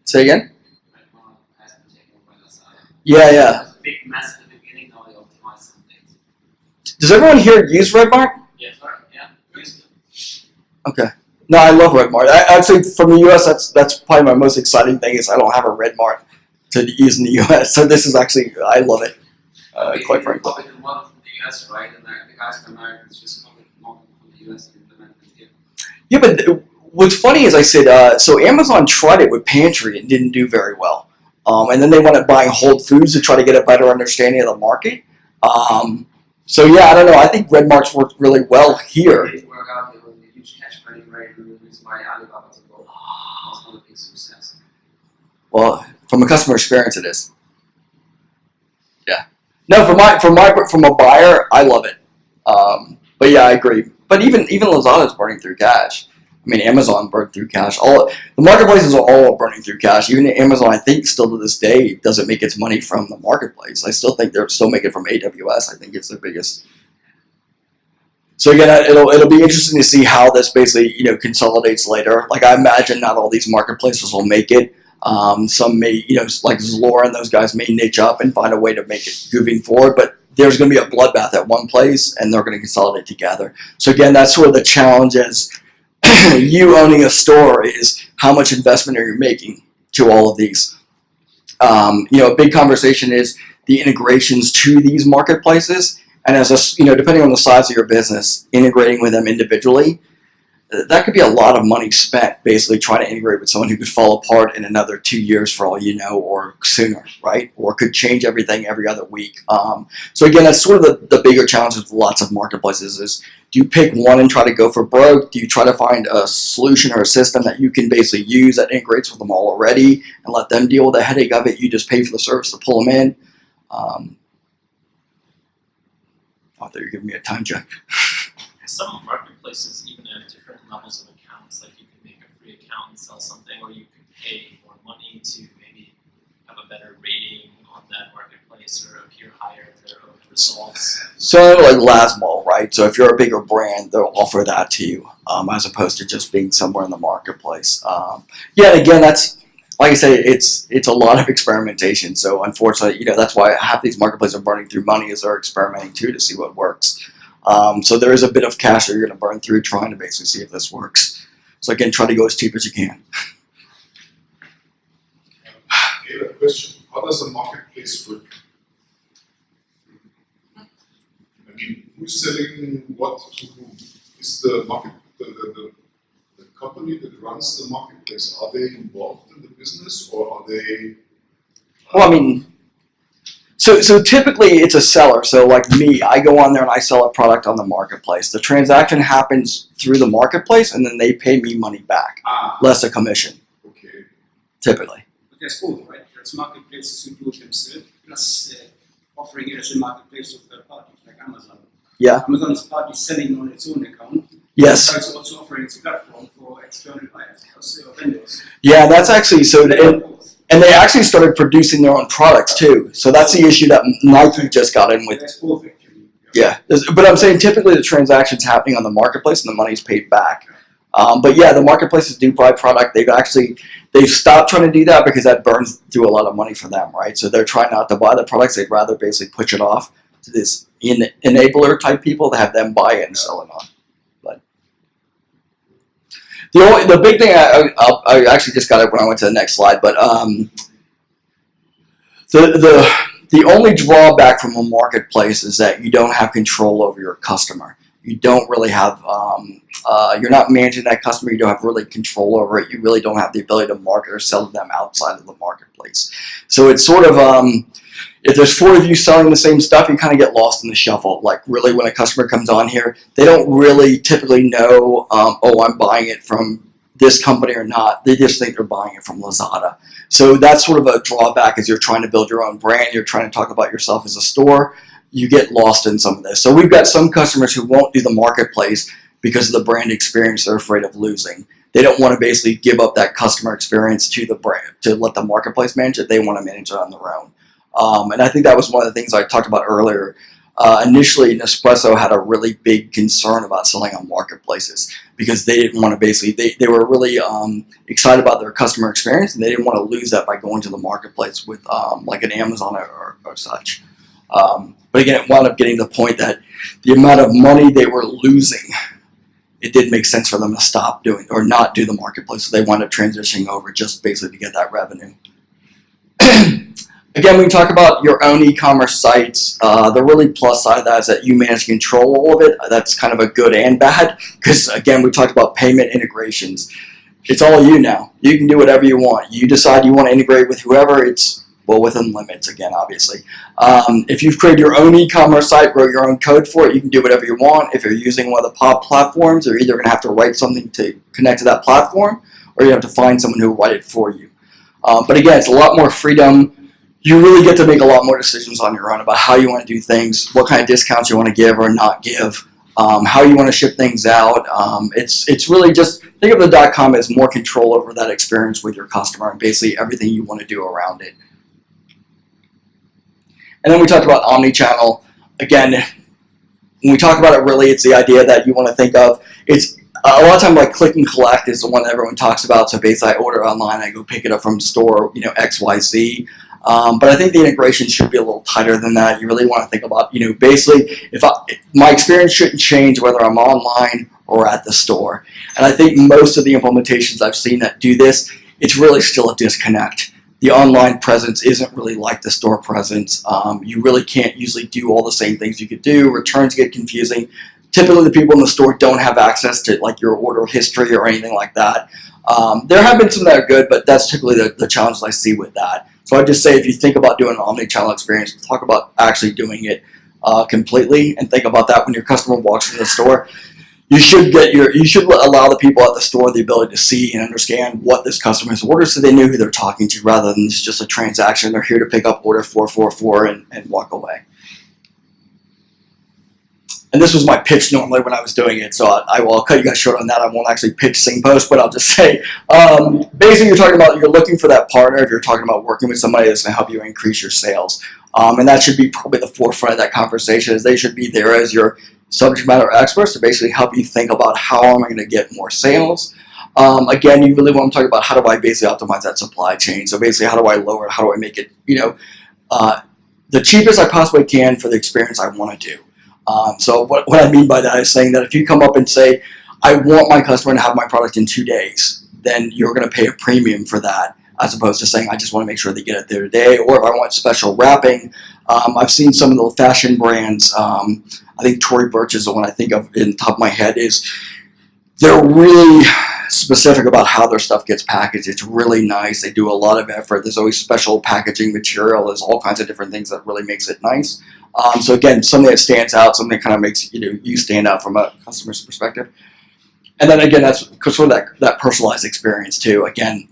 Say again? Redmart has been taken over by Lazada. Yeah. It was a big mess at the beginning, now they optimize some things. Does everyone here use Redmart? Yeah, sorry, yeah, used to. Okay. No, I love Redmart. I'd say from the US, that's probably my most exciting thing is I don't have a Redmart to use in the US. So this is actually, I love it, quite frankly. Copy the model from the US, right? And the guys from America just copied the model from the US and implemented it here. Yeah, but what's funny is I said, so Amazon tried it with Pantry and didn't do very well. And then they went to buying Whole Foods to try to get a better understanding of the market. So yeah, I don't know. I think Redmart's worked really well here. It didn't work out, there was a huge cash burning rate, and the reason why Alibaba took over was not a big success. Well, from a customer experience, it is. Yeah. No, from a buyer, I love it. But yeah, I agree. But even Lazada's burning through cash. I mean, Amazon burned through cash. All the marketplaces are all burning through cash. Even Amazon, I think, still to this day doesn't make its money from the marketplace. I still think they're still making it from AWS. I think it's their biggest. So again, it'll be interesting to see how this basically consolidates later. Like I imagine not all these marketplaces will make it. Some may like Zalora and those guys may niche up and find a way to make it moving forward. But there's going to be a bloodbath at one place, and they're going to consolidate together. So again, that's where the challenge is. You owning a store is how much investment are you making to all of these. A big conversation is the integrations to these marketplaces, and as depending on the size of your business, integrating with them individually, that could be a lot of money spent basically trying to integrate with someone who could fall apart in another 2 years for all you know, or sooner, right? Or could change everything every other week. So again, that's sort of the bigger challenge with lots of marketplaces is, do you pick one and try to go for broke? Do you try to find a solution or a system that you can basically use that integrates with them all already and let them deal with the headache of it? You just pay for the service to pull them in. I thought you were giving me a time check. Some marketplaces even have different levels of accounts. Like you could make a free account and sell something, or you could pay more money to maybe have a better rating on that marketplace or appear higher in their own results. So like Lasmall, right? So if you're a bigger brand, they'll offer that to you as opposed to just being somewhere in the marketplace. Yeah, and again, that's like I say, it's a lot of experimentation. So unfortunately, that's why half these marketplaces are burning through money is they're experimenting too to see what works. So there is a bit of cash that you're going to burn through trying to basically see if this works. So again, try to go as cheap as you can. I have a question. How does a marketplace work? I mean, who's selling what to whom? Is the market the company that runs the marketplace, are they involved in the business or are they? Well, I mean, so typically it's a seller. So like me, I go on there and I sell a product on the marketplace. The transaction happens through the marketplace, and then they pay me money back, less a commission. Okay. Typically. But there's both, right? There's marketplaces who do it themselves, plus offering it as a marketplace to third parties, like Amazon. Yeah. Amazon is partly selling on its own account. Yes. But it's also offering its platform for external buyers, or vendors. Yeah, that's actually so. They are both. And they actually started producing their own products too. So that's the issue that Nike just got in with. There's both actually. Yeah, but I'm saying typically the transaction's happening on the marketplace and the money's paid back. But yeah, the marketplaces do buy product. They've stopped trying to do that because that burns through a lot of money for them, right? So they're trying not to buy the products. They'd rather basically push it off to this enabler type people to have them buy it and sell it on. But The big thing I actually just got it when I went to the next slide, but the only drawback from a marketplace is that you don't have control over your customer. You don't really have you're not managing that customer. You don't have really control over it. You really don't have the ability to market or sell to them outside of the marketplace. So it's sort of if there's 4 of you selling the same stuff, you kind of get lost in the shuffle. Like really, when a customer comes on here, they don't really typically know, oh, I'm buying it from this company or not. They just think they're buying it from Lazada. So that's sort of a drawback as you're trying to build your own brand. You're trying to talk about yourself as a store. You get lost in some of this. So we've got some customers who won't do the marketplace because of the brand experience they're afraid of losing. They don't want to basically give up that customer experience to the brand, to let the marketplace manage it. They want to manage it on their own. And I think that was one of the things I talked about earlier. Initially, Nespresso had a really big concern about selling on marketplaces because they didn't want to basically, they were really excited about their customer experience, and they didn't want to lose that by going to the marketplace with like an Amazon or such. But again, it wound up getting to the point that the amount of money they were losing, it didn't make sense for them to stop doing or not do the marketplace. So they wound up transitioning over just basically to get that revenue. Again, we talk about your own e-commerce sites. The really plus side of that is that you manage to control all of it. That's kind of a good and bad because, again, we talked about payment integrations. It's all you now. You can do whatever you want. You decide you want to integrate with whoever. It's, well, within limits, again, obviously. If you've created your own e-commerce site, wrote your own code for it, you can do whatever you want. If you're using one of the pop platforms, you're either going to have to write something to connect to that platform, or you have to find someone who will write it for you. But again, it's a lot more freedom. You really get to make a lot more decisions on your own about how you want to do things, what kind of discounts you want to give or not give, how you want to ship things out. It's really just, think of the .com as more control over that experience with your customer and basically everything you want to do around it. And then we talked about omnichannel. Again, when we talk about it, really, it's the idea that you want to think of. It's a lot of time like click and collect is the one that everyone talks about. So basically, I order online, I go pick it up from store, XYZ. But I think the integration should be a little tighter than that. You really want to think about, basically, my experience shouldn't change whether I'm online or at the store. And I think most of the implementations I've seen that do this, it's really still a disconnect. The online presence isn't really like the store presence. You really can't usually do all the same things you could do. Returns get confusing. Typically, the people in the store don't have access to like your order history or anything like that. There have been some that are good, but that's typically the challenges I see with that. So I'd just say if you think about doing an omnichannel experience, talk about actually doing it completely, and think about that when your customer walks into the store. You should allow the people at the store the ability to see and understand what this customer has ordered, so they know who they're talking to, rather than it's just a transaction. They're here to pick up order 444 and walk away. And this was my pitch normally when I was doing it, so I'll cut you guys short on that. I won't actually pitch SingPost, but I'll just say, basically you're looking for that partner if you're talking about working with somebody that's going to help you increase your sales. And that should be probably the forefront of that conversation, is they should be there as your subject matter experts to basically help you think about how am I going to get more sales. Again, you really want to talk about how do I basically optimize that supply chain. So basically, how do I lower it? How do I make it, the cheapest I possibly can for the experience I want to do. So what I mean by that is saying that if you come up and say, I want my customer to have my product in 2 days, then you're going to pay a premium for that, as opposed to saying, I just want to make sure they get it there today. Or if I want special wrapping, I've seen some of the fashion brands, I think Tory Burch is the one I think of in the top of my head, is they're really specific about how their stuff gets packaged. It's really nice. They do a lot of effort. There's always special packaging material. There's all kinds of different things that really makes it nice. So again, something that stands out, something that kind of makes you stand out from a customer's perspective. And then again, that's sort of that personalized experience too. Again,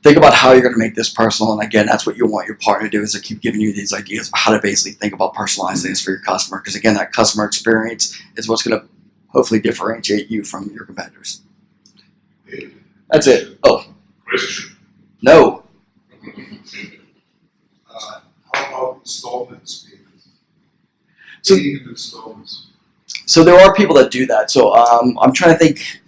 think about how you're going to make this personal. And again, that's what you want your partner to do, is to keep giving you these ideas of how to basically think about personalizing this for your customer. Because again, that customer experience is what's going to hopefully differentiate you from your competitors. That's it. Oh. Question. No. How about installments? So, Installments. So there are people that do that. So I'm trying to think.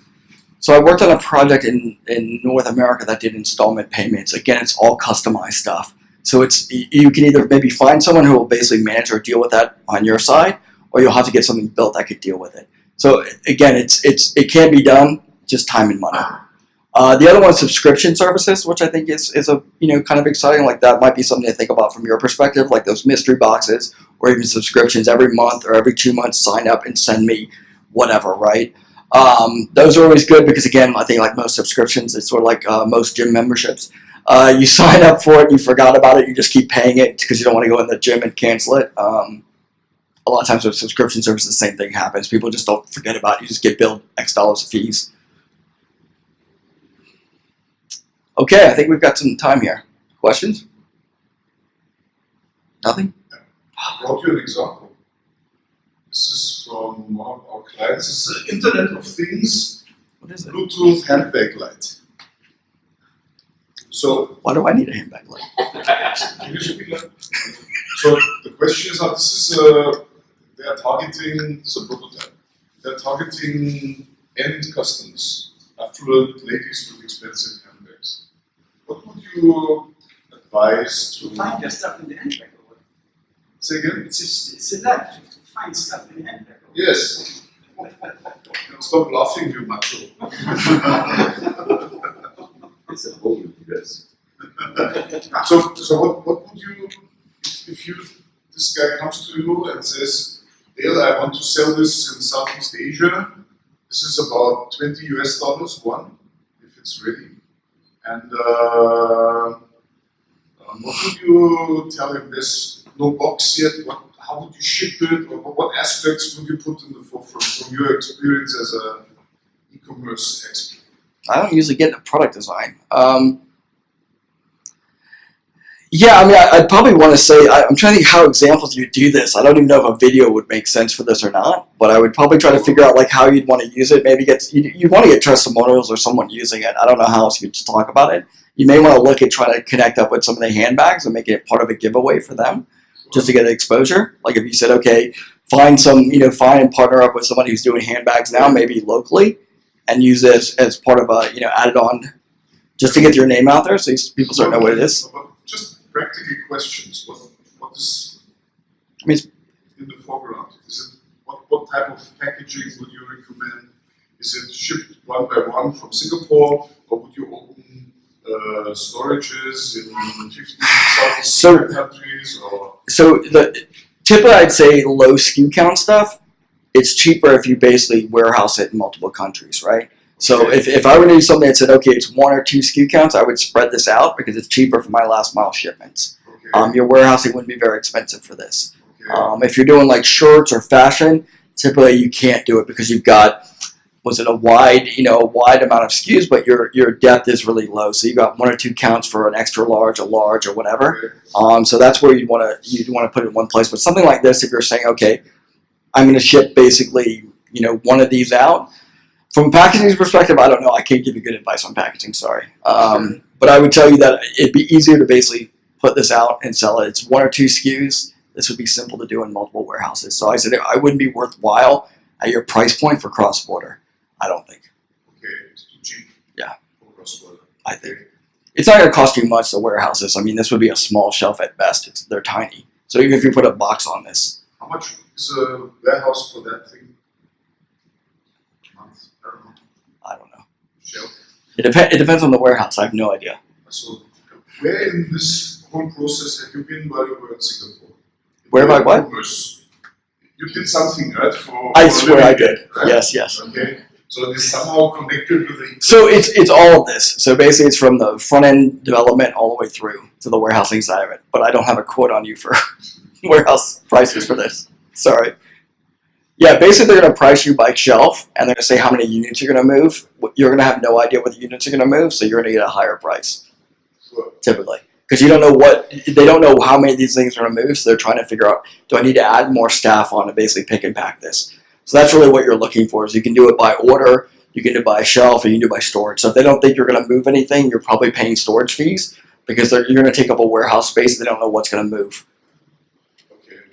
So I worked on a project in North America that did installment payments. Again, it's all customized stuff. So you can either maybe find someone who will basically manage or deal with that on your side, or you'll have to get something built that could deal with it. So again, it can be done. just time and money. The other one is subscription services, which I think is a kind of exciting. Like that might be something to think about from your perspective, like those mystery boxes or even subscriptions every month or every 2 months. Sign up and send me whatever, right? Those are always good because again, I think like most subscriptions, it's sort of like most gym memberships. You sign up for it, you forgot about it, you just keep paying it because you don't want to go in the gym and cancel it. A lot of times with subscription services, the same thing happens. People just don't forget about it. You just get billed X dollars of fees. Okay, I think we've got some time here. Questions? Nothing? I brought you an example. This is from one of our clients. It's the Internet of Things What is it? Bluetooth handbag light. So, Why do I need a handbag light? can you speak like? So the question is, this is they are targeting, this is a prototype. They're targeting end customers, affluent ladies with expensive handbags. What would you advise To to find your stuff in the handbag or what? say again? It's electric to find stuff in the handbag. Or what? Yes. Stop laughing, you macho. It's a whole yes. So what would you, if this guy comes to you and says, Dale, I want to sell this in Southeast Asia. This is about $20 one, if it's ready. And what would you tell him? There's no box yet. How would you ship it? Or what aspects would you put in the forefront from your experience as an e-commerce expert? I don't usually get into product design. Yeah, I mean, I'd probably want to say, I'm trying to think how examples you do this. I don't even know if a video would make sense for this or not, but I would probably try to figure out like how you'd want to use it. Maybe you want to get testimonials or someone using it. I don't know how else you'd talk about it. You may want to look at trying to connect up with some of the handbags and make it part of a giveaway for them, just to get exposure. Like if you said, okay, find and partner up with somebody who's doing handbags now, maybe locally, and use this as part of a, added on, just to get your name out there so people start to know what it is. Just practical questions. What is I mean, in the foreground? Is it what type of packaging would you recommend? Is it shipped one by one from Singapore, or would you open storages in 15 Southeast Asian countries? Or So typically I'd say low SKU count stuff. It's cheaper if you basically warehouse it in multiple countries, right? So if I were to do something that said, okay, it's 1 or 2 SKU counts, I would spread this out because it's cheaper for my last mile shipments. okay, Your warehousing wouldn't be very expensive for this. okay. If you're doing like shirts or fashion, typically you can't do it because you've got, a wide amount of SKUs, but your depth is really low. So you got 1 or 2 counts for an extra large, a large, or whatever. So that's where you'd want to put it in one place. But something like this, if you're saying, okay, I'm going to ship basically, one of these out. From a packaging perspective, I don't know. I can't give you good advice on packaging, sorry. But I would tell you that it'd be easier to basically put this out and sell it. It's 1 or 2 SKUs. This would be simple to do in multiple warehouses. So I said I wouldn't be worthwhile at your price point for cross-border. I don't think. Okay, it's too cheap. Yeah. For cross-border. I think it's not going to cost you much to warehouse this. I mean, this would be a small shelf at best. They're tiny. So even if you put a box on this, How much is a warehouse for that thing? A month? I don't know. I don't know. Shelf. It depends on the warehouse. I have no idea. So, where in this whole process have you been while you were in Singapore? Where have I what? E-commerce. You did something, right? I for swear I living, did. right? Yes. Okay. So it's somehow connected with the. So it's all of this. So basically, it's from the front end development all the way through to the warehousing side of it. But I don't have a quote on you for warehouse prices for this. Sorry. Yeah, basically they're going to price you by shelf, and they're going to say how many units you're going to move. You're going to have no idea what the units are going to move, so you're going to get a higher price typically because they don't know how many of these things are going to move. So they're trying to figure out, do I need to add more staff on to basically pick and pack this? So that's really what you're looking for. Is you can do it by order, you can do it by shelf, or you can do it by storage. So if they don't think you're going to move anything, you're probably paying storage fees because you're going to take up a warehouse space. They don't know what's going to move.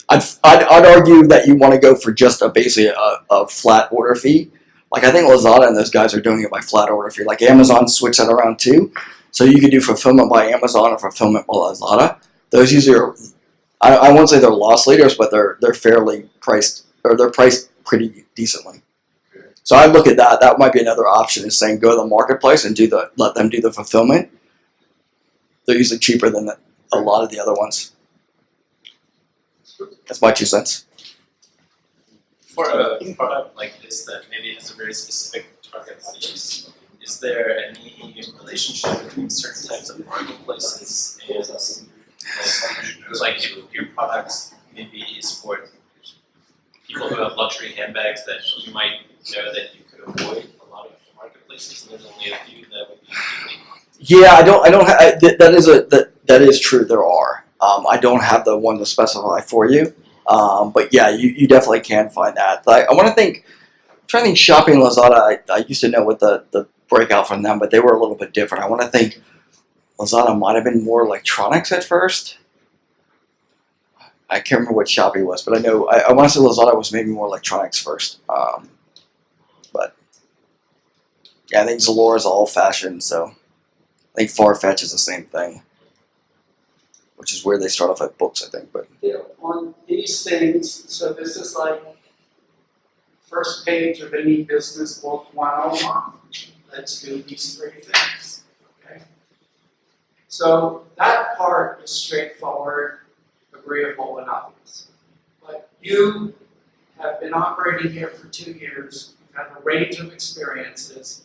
I'd argue that you want to go for just basically a flat order fee. Like I think Lazada and those guys are doing it by flat order fee. Like Amazon switched that around too. So you could do fulfillment by Amazon or fulfillment by Lazada. Those usually are, I won't say they're loss leaders, but they're fairly priced, or they're priced pretty decently. So I look at that. That might be another option, is saying go to the marketplace and let them do the fulfillment. They're usually cheaper than a lot of the other ones. That's my 2 cents. For a product like this that maybe has a very specific target audience, is there any relationship between certain types of marketplaces and like if your products maybe is for people who have luxury handbags that you might know that you could avoid a lot of marketplaces, and there's only a few that would be unique? Yeah, I don't. That is true. There are. I don't have the one to specify for you. But yeah, you definitely can find that. I want to think. I'm trying to think. Shopping Lazada. I used to know what the breakout from them, but they were a little bit different. I want to think. Lazada might have been more electronics at first. I can't remember what Shopee was, but I know I want to say Lazada was maybe more electronics first. But yeah, I think Zalora is all fashion, so I think Farfetch is the same thing, which is where they start off at books, I think. But On these things, so this is like first page of any business book 101. Let's do these 3 things. Okay. So that part is straightforward, agreeable, and obvious. But you have been operating here for 2 years. You've had a range of experiences.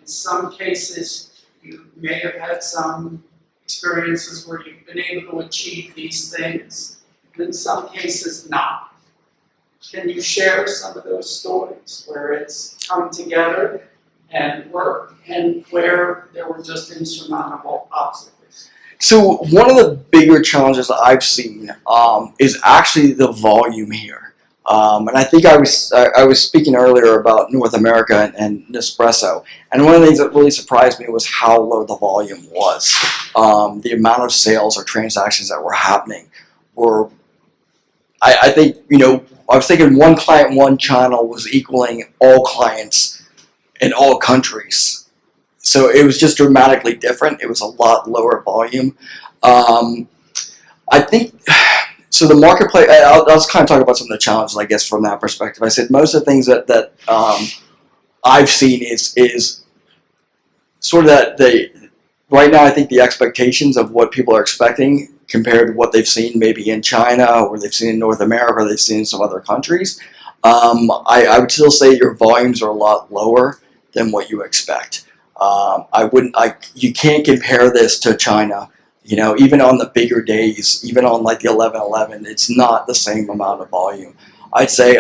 In some cases, you may have had some experiences where you've been able to achieve these things, and in some cases not. Can you share some of those stories where it's come together and worked, and where there were just insurmountable obstacles? so one of the bigger challenges that I've seen is actually the volume here. And I think I was speaking earlier about North America and Nespresso, and one of the things that really surprised me was how low the volume was. The amount of sales or transactions that were happening were, I think, I was thinking one client, one channel was equaling all clients in all countries. So it was just dramatically different. It was a lot lower volume. I think, so the marketplace, I'll just kind of talk about some of the challenges, I guess, from that perspective. I said most of the things that I've seen is sort of that right now I think the expectations of what people are expecting compared to what they've seen maybe in China or they've seen in North America or they've seen in some other countries. I would still say your volumes are a lot lower than what you expect. You can't compare this to China. Even on the bigger days, even on like the 11/11, it's not the same amount of volume. I'd say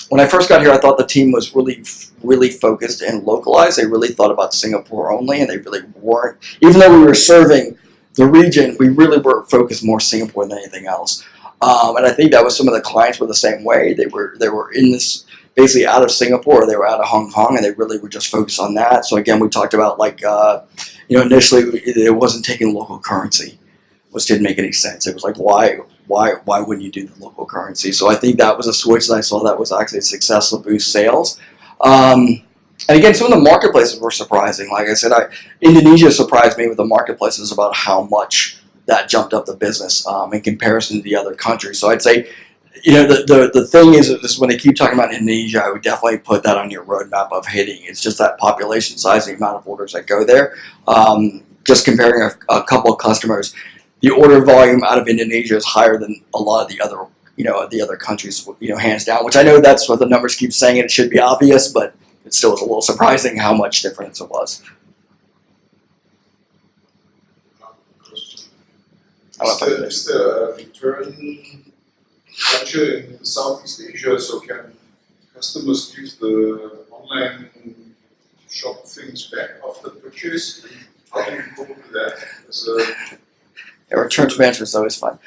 when I first got here, I thought the team was really, really focused and localized. They really thought about Singapore only, and they really weren't. Even though we were serving the region, we really were focused more Singapore than anything else. And I think that was some of the clients were the same way. They were in this basically out of Singapore, or they were out of Hong Kong, and they really were just focused on that. So again, we talked about initially it wasn't taking local currency, which didn't make any sense. It was like why wouldn't you do the local currency? So I think that was a switch that I saw that was actually a success to boost sales. And again, some of the marketplaces were surprising. Like I said, Indonesia surprised me with the marketplaces about how much that jumped up the business in comparison to the other countries. So I'd say, the thing is when they keep talking about Indonesia, I would definitely put that on your roadmap of hitting. It's just that population size, the amount of orders that go there. Just comparing a couple of customers, the order volume out of Indonesia is higher than a lot of the other countries, hands down. Which I know that's what the numbers keep saying, and it should be obvious, but it still was a little surprising how much difference it was. Is there a return culture in Southeast Asia? So can customers give the online shop things back after purchase? How do you cope with that? Returns management is always fun.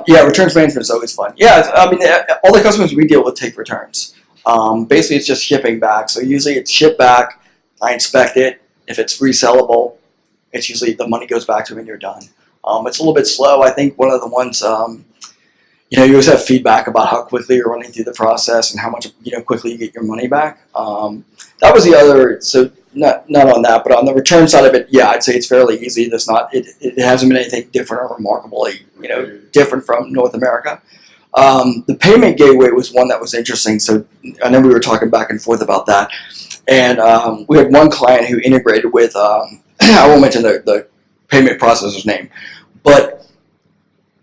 Returns management is always fun. Yeah, I mean, all the customers we deal with take returns. Basically, it's just shipping back. So usually it's shipped back. I inspect it. If it's resellable, it's usually the money goes back to them and you're done. It's a little bit slow. I think one of the ones, you always have feedback about how quickly you're running through the process and how much, quickly you get your money back. That was the other, so not on that, but on the return side of it, yeah, I'd say it's fairly easy. It hasn't been anything different or remarkably, different from North America. The payment gateway was one that was interesting. So I know we were talking back and forth about that. And we had one client who integrated with, I won't mention the payment processor's name, but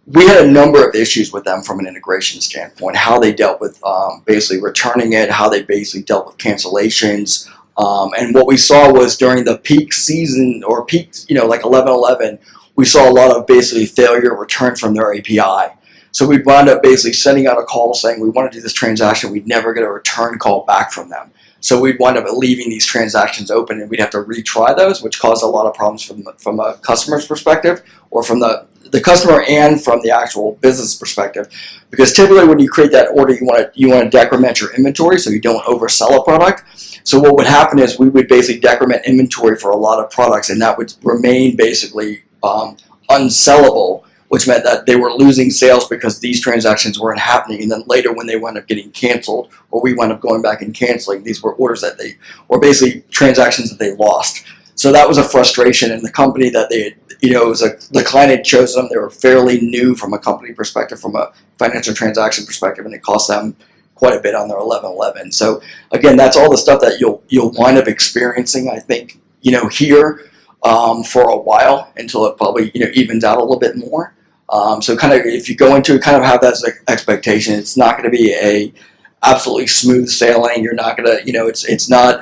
we had a number of issues with them from an integration standpoint, how they dealt with basically returning it, how they basically dealt with cancellations. And what we saw was during the peak season or peak, like 11/11, we saw a lot of basically failure return from their API. So we'd wound up basically sending out a call saying we want to do this transaction. We'd never get a return call back from them. So we'd wind up leaving these transactions open, and we'd have to retry those, which caused a lot of problems from a customer's perspective, or from the customer and from the actual business perspective. Because typically when you create that order, you want to decrement your inventory so you don't oversell a product. So what would happen is we would basically decrement inventory for a lot of products, and that would remain basically unsellable, which meant that they were losing sales because these transactions weren't happening. And then later when they wound up getting canceled, or we wound up going back and canceling, these were orders that or basically transactions that they lost. So that was a frustration, and the company that they had, the client had chosen them. They were fairly new from a company perspective, from a financial transaction perspective, and it cost them quite a bit on their 11/11. So again, that's all the stuff that you'll wind up experiencing, I think, here for a while, until it probably evens out a little bit more. So kind of if you go into it, kind of have that as an expectation. It's not going to be a absolutely smooth sailing. You're not going to, it's not,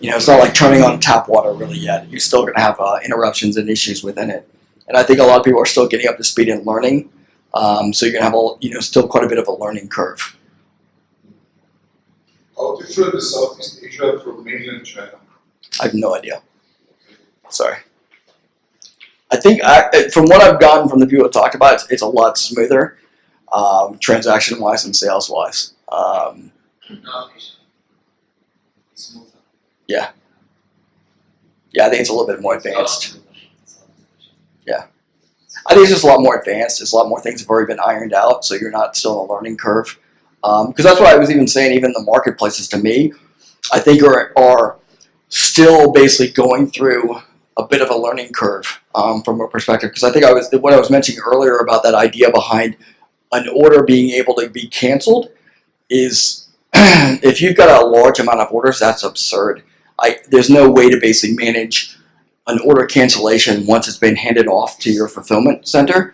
it's not like turning on tap water really yet. You're still going to have interruptions and issues within it. And I think a lot of people are still getting up to speed and learning. So you're going to have still quite a bit of a learning curve. How different is Southeast Asia from mainland China? I have no idea. Sorry. I think from what I've gotten from the people that talked about it, it's a lot smoother, transaction-wise and sales-wise. Yeah, I think it's a little bit more advanced. Yeah, I think it's just a lot more advanced. It's a lot more things have already been ironed out, so you're not still in a learning curve. Because that's what I was even saying. Even the marketplaces, to me, I think are still basically going through a bit of a learning curve from a perspective. Because I think what I was mentioning earlier about that idea behind an order being able to be canceled is if you've got a large amount of orders, that's absurd. There's no way to basically manage an order cancellation once it's been handed off to your fulfillment center.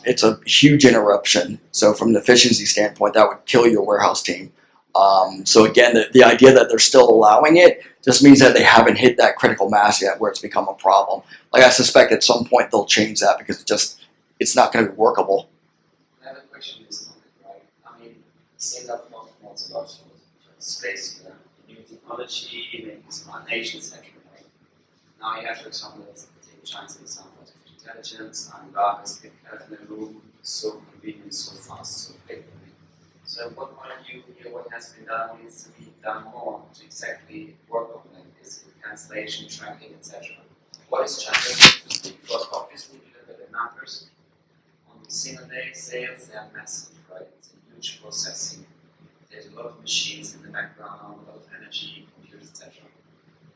It's a huge interruption. So from an efficiency standpoint, that would kill your warehouse team. So again, the idea that they're still allowing it just means that they haven't hit that critical mass yet where it's become a problem. Like I suspect at some point they'll change that because it's not going to be workable. I have a question is right? I mean, seeing that wants a lot for space, new technology, maybe smart nations, etc. Right? Now you have, for example, let's take China's example, artificial intelligence, and darkness in the room, so convenient, so fast, so quick. So what point of view here, what has been done needs to be done more to exactly work on that, is cancellation, tracking, etc. What is China doing? Because obviously we look at the numbers on single day sales, they are massive, right? It's a huge processing. There's a lot of machines in the background, a lot of energy, computers, etc.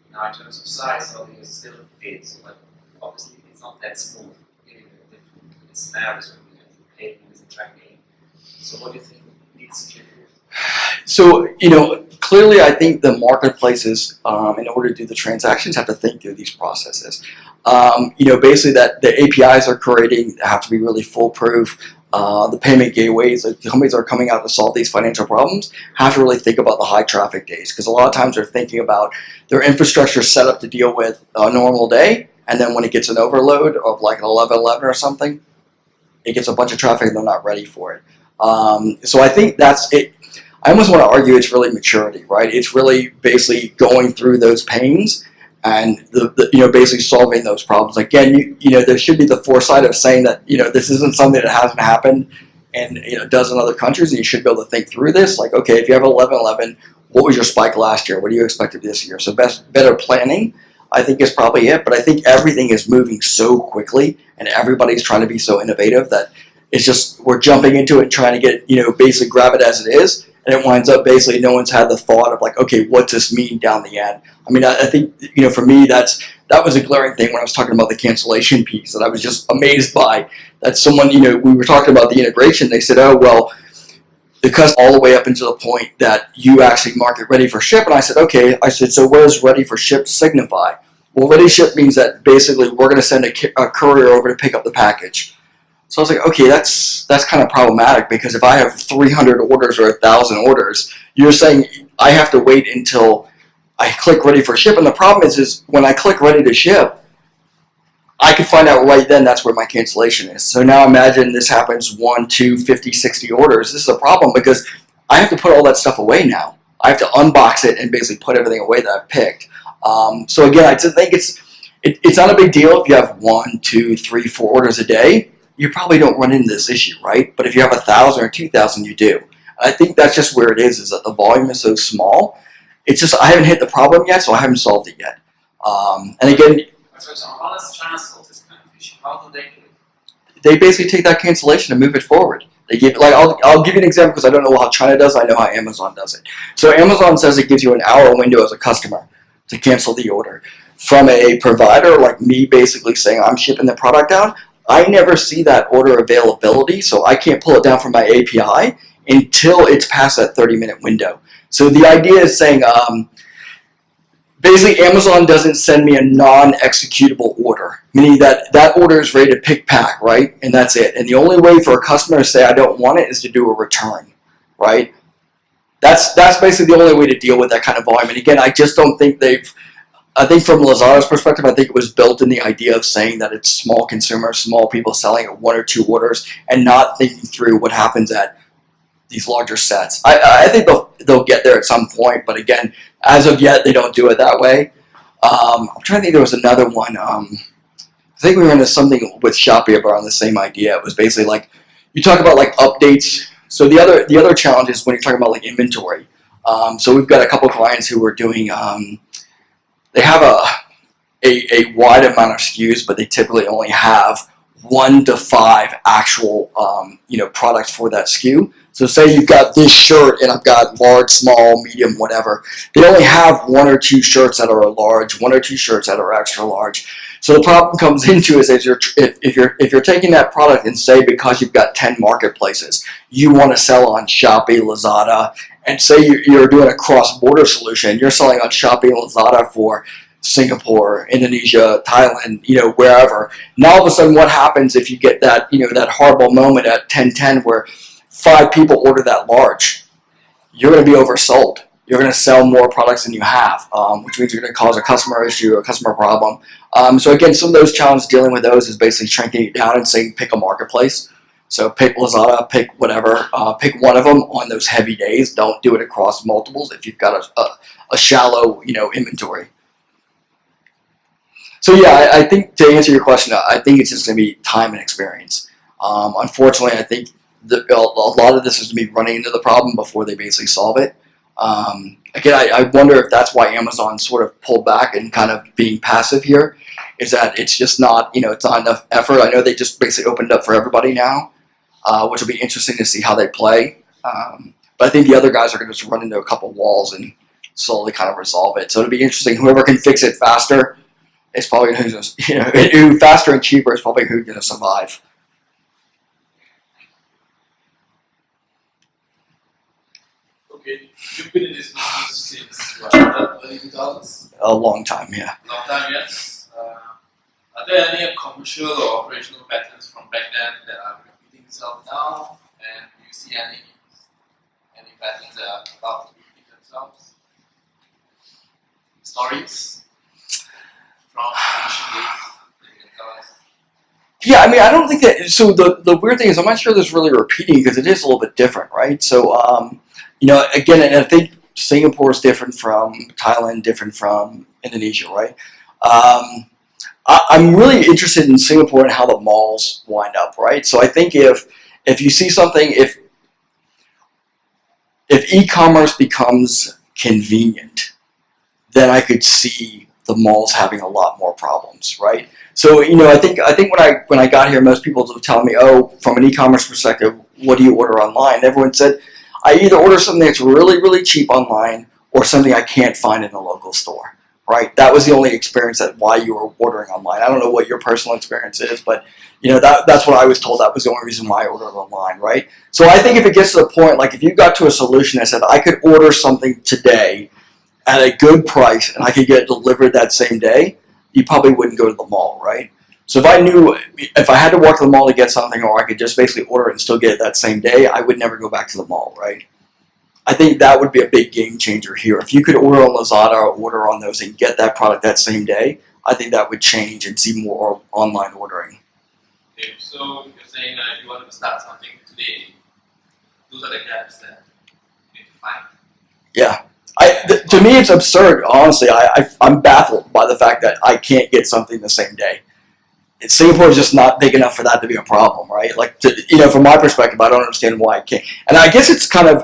Now in terms of size, something is still big, but obviously it's not that smooth. It's different scenarios where we have to pay and tracking. So what do you think needs to be improved? So, clearly I think the marketplaces, in order to do the transactions, have to think through these processes. Basically that the APIs are creating have to be really foolproof. The payment gateways, the companies that are coming out to solve these financial problems have to really think about the high traffic days, because a lot of times they're thinking about their infrastructure set up to deal with a normal day, and then when it gets an overload of like an 11/11 or something, it gets a bunch of traffic and they're not ready for it. So I think that's it. I almost want to argue it's really maturity, right? It's really basically going through those pains and basically solving those problems. Again, there should be the foresight of saying that this isn't something that hasn't happened in a dozen other countries, and you should be able to think through this. Like, okay, if you have 11/11, what was your spike last year? What do you expect this year? So better planning, I think, is probably it. But I think everything is moving so quickly, and everybody's trying to be so innovative that it's just we're jumping into it and trying to get basically grab it as it is. And it winds up basically no one's had the thought of like, okay, what's this mean down the end? I mean, I think, for me, that's that was a glaring thing when I was talking about the cancellation piece that I was just amazed by. That someone, we were talking about the integration. They said, oh, well, the customer all the way up until the point that you actually mark it ready for ship. And I said, okay. I said, so what does ready for ship signify? Well, ready ship means that basically we're going to send a courier over to pick up the package. So I was like, okay, that's kind of problematic, because if I have 300 orders or 1,000 orders, you're saying I have to wait until I click ready for ship. And the problem is when I click ready to ship, I could find out right then that's where my cancellation is. So now imagine this happens 1, 2, 50, 60 orders. This is a problem because I have to put all that stuff away now. I have to unbox it and basically put everything away that I've picked. So again, I just think it's not a big deal if you have 1, 2, 3, 4 orders a day. You probably don't run into this issue, right? But if you have 1,000 or 2,000, you do. I think that's just where it is that the volume is so small. It's just I haven't hit the problem yet, so I haven't solved it yet. And again, So how does China solve this kind of issue? How do they do it? they basically take that cancellation and move it forward. They give I'll give you an example because I don't know how China does. I know how Amazon does it. So Amazon says it gives you an hour window as a customer to cancel the order. From a provider like me, basically saying I'm shipping the product out, I never see that order availability, so I can't pull it down from my API until it's past that 30-minute window. So the idea is saying, basically Amazon doesn't send me a non-executable order, meaning that order is ready to pick pack, right? And that's it. And the only way for a customer to say I don't want it is to do a return, right? That's basically the only way to deal with that kind of volume. And again, I just don't think I think from Lazada's perspective, I think it was built in the idea of saying that it's small consumers, small people selling at 1 or 2 orders, and not thinking through what happens at these larger sets. I think they'll get there at some point, but again, as of yet, they don't do it that way. I'm trying to think. There was another one. I think we were into something with Shopee around the same idea. It was basically like you talk about like updates. So the other challenge is when you're talking about like inventory. So we've got a couple clients who are doing. They have a wide amount of SKUs, but they typically only have 1 to 5 actual products for that SKU. So say you've got this shirt and I've got large, small, medium, whatever. They only have 1 or 2 shirts that are large, 1 or 2 shirts that are extra large. So the problem comes into is if you're taking that product and say because you've got 10 marketplaces, you want to sell on Shopee, Lazada, and say you're doing a cross-border solution, you're selling on Shopee and Lazada for Singapore, Indonesia, Thailand, wherever. Now all of a sudden, what happens if you get that, that horrible moment at 10:10 where 5 people order that large? You're going to be oversold. You're going to sell more products than you have, which means you're going to cause a customer issue, a customer problem. So again, some of those challenges dealing with those is basically shrinking it down and saying pick a marketplace. So pick Lazada, pick whatever, pick one of them on those heavy days. Don't do it across multiples if you've got a shallow, inventory. So yeah, I think to answer your question, I think it's just going to be time and experience. Unfortunately, I think a lot of this is going to be running into the problem before they basically solve it. Again, I wonder if that's why Amazon sort of pulled back and kind of being passive here, is that it's just not, it's not enough effort. I know they just basically opened up for everybody now, which will be interesting to see how they play. But I think the other guys are going to just run into a couple walls and slowly kind of resolve it. So it'll be interesting. Whoever can fix it faster is probably going to, faster and cheaper is probably who's going to survive. Okay, you've been in this business since early 2000s? A long time, yeah. Long time, yes. Are there any commercial or operational patterns from back then that are repeating itself now? And do you see any patterns that are about to repeat themselves? Stories from ancient days that you can tell us? Yeah, I mean, I don't think that. So the weird thing is, I'm not sure this really repeating because it is a little bit different, right? So, again, and I think Singapore is different from Thailand, different from Indonesia, right? I'm really interested in Singapore and how the malls wind up, right? So I think if you see something, if e-commerce becomes convenient, then I could see the malls having a lot more problems, right? So I think when I got here, most people were telling me, oh, from an e-commerce perspective, what do you order online? And everyone said, I either order something that's really, really cheap online or something I can't find in a local store, right? That was the only experience that why you were ordering online. I don't know what your personal experience is, but that's what I was told. That was the only reason why I ordered online, right? So I think if it gets to the point, like if you got to a solution that said I could order something today at a good price and I could get it delivered that same day, you probably wouldn't go to the mall, right? So if I knew if I had to walk to the mall to get something, or I could just basically order it and still get it that same day, I would never go back to the mall, right? I think that would be a big game changer here. If you could order on Lazada or order on those and get that product that same day, I think that would change and see more online ordering. Okay, so you're saying if you want to start something today, those are the gaps that you need to find. Yeah. To me, it's absurd, honestly. I'm baffled by the fact that I can't get something the same day. Singapore is just not big enough for that to be a problem, right? Like, from my perspective, I don't understand why I can't. And I guess it's kind of,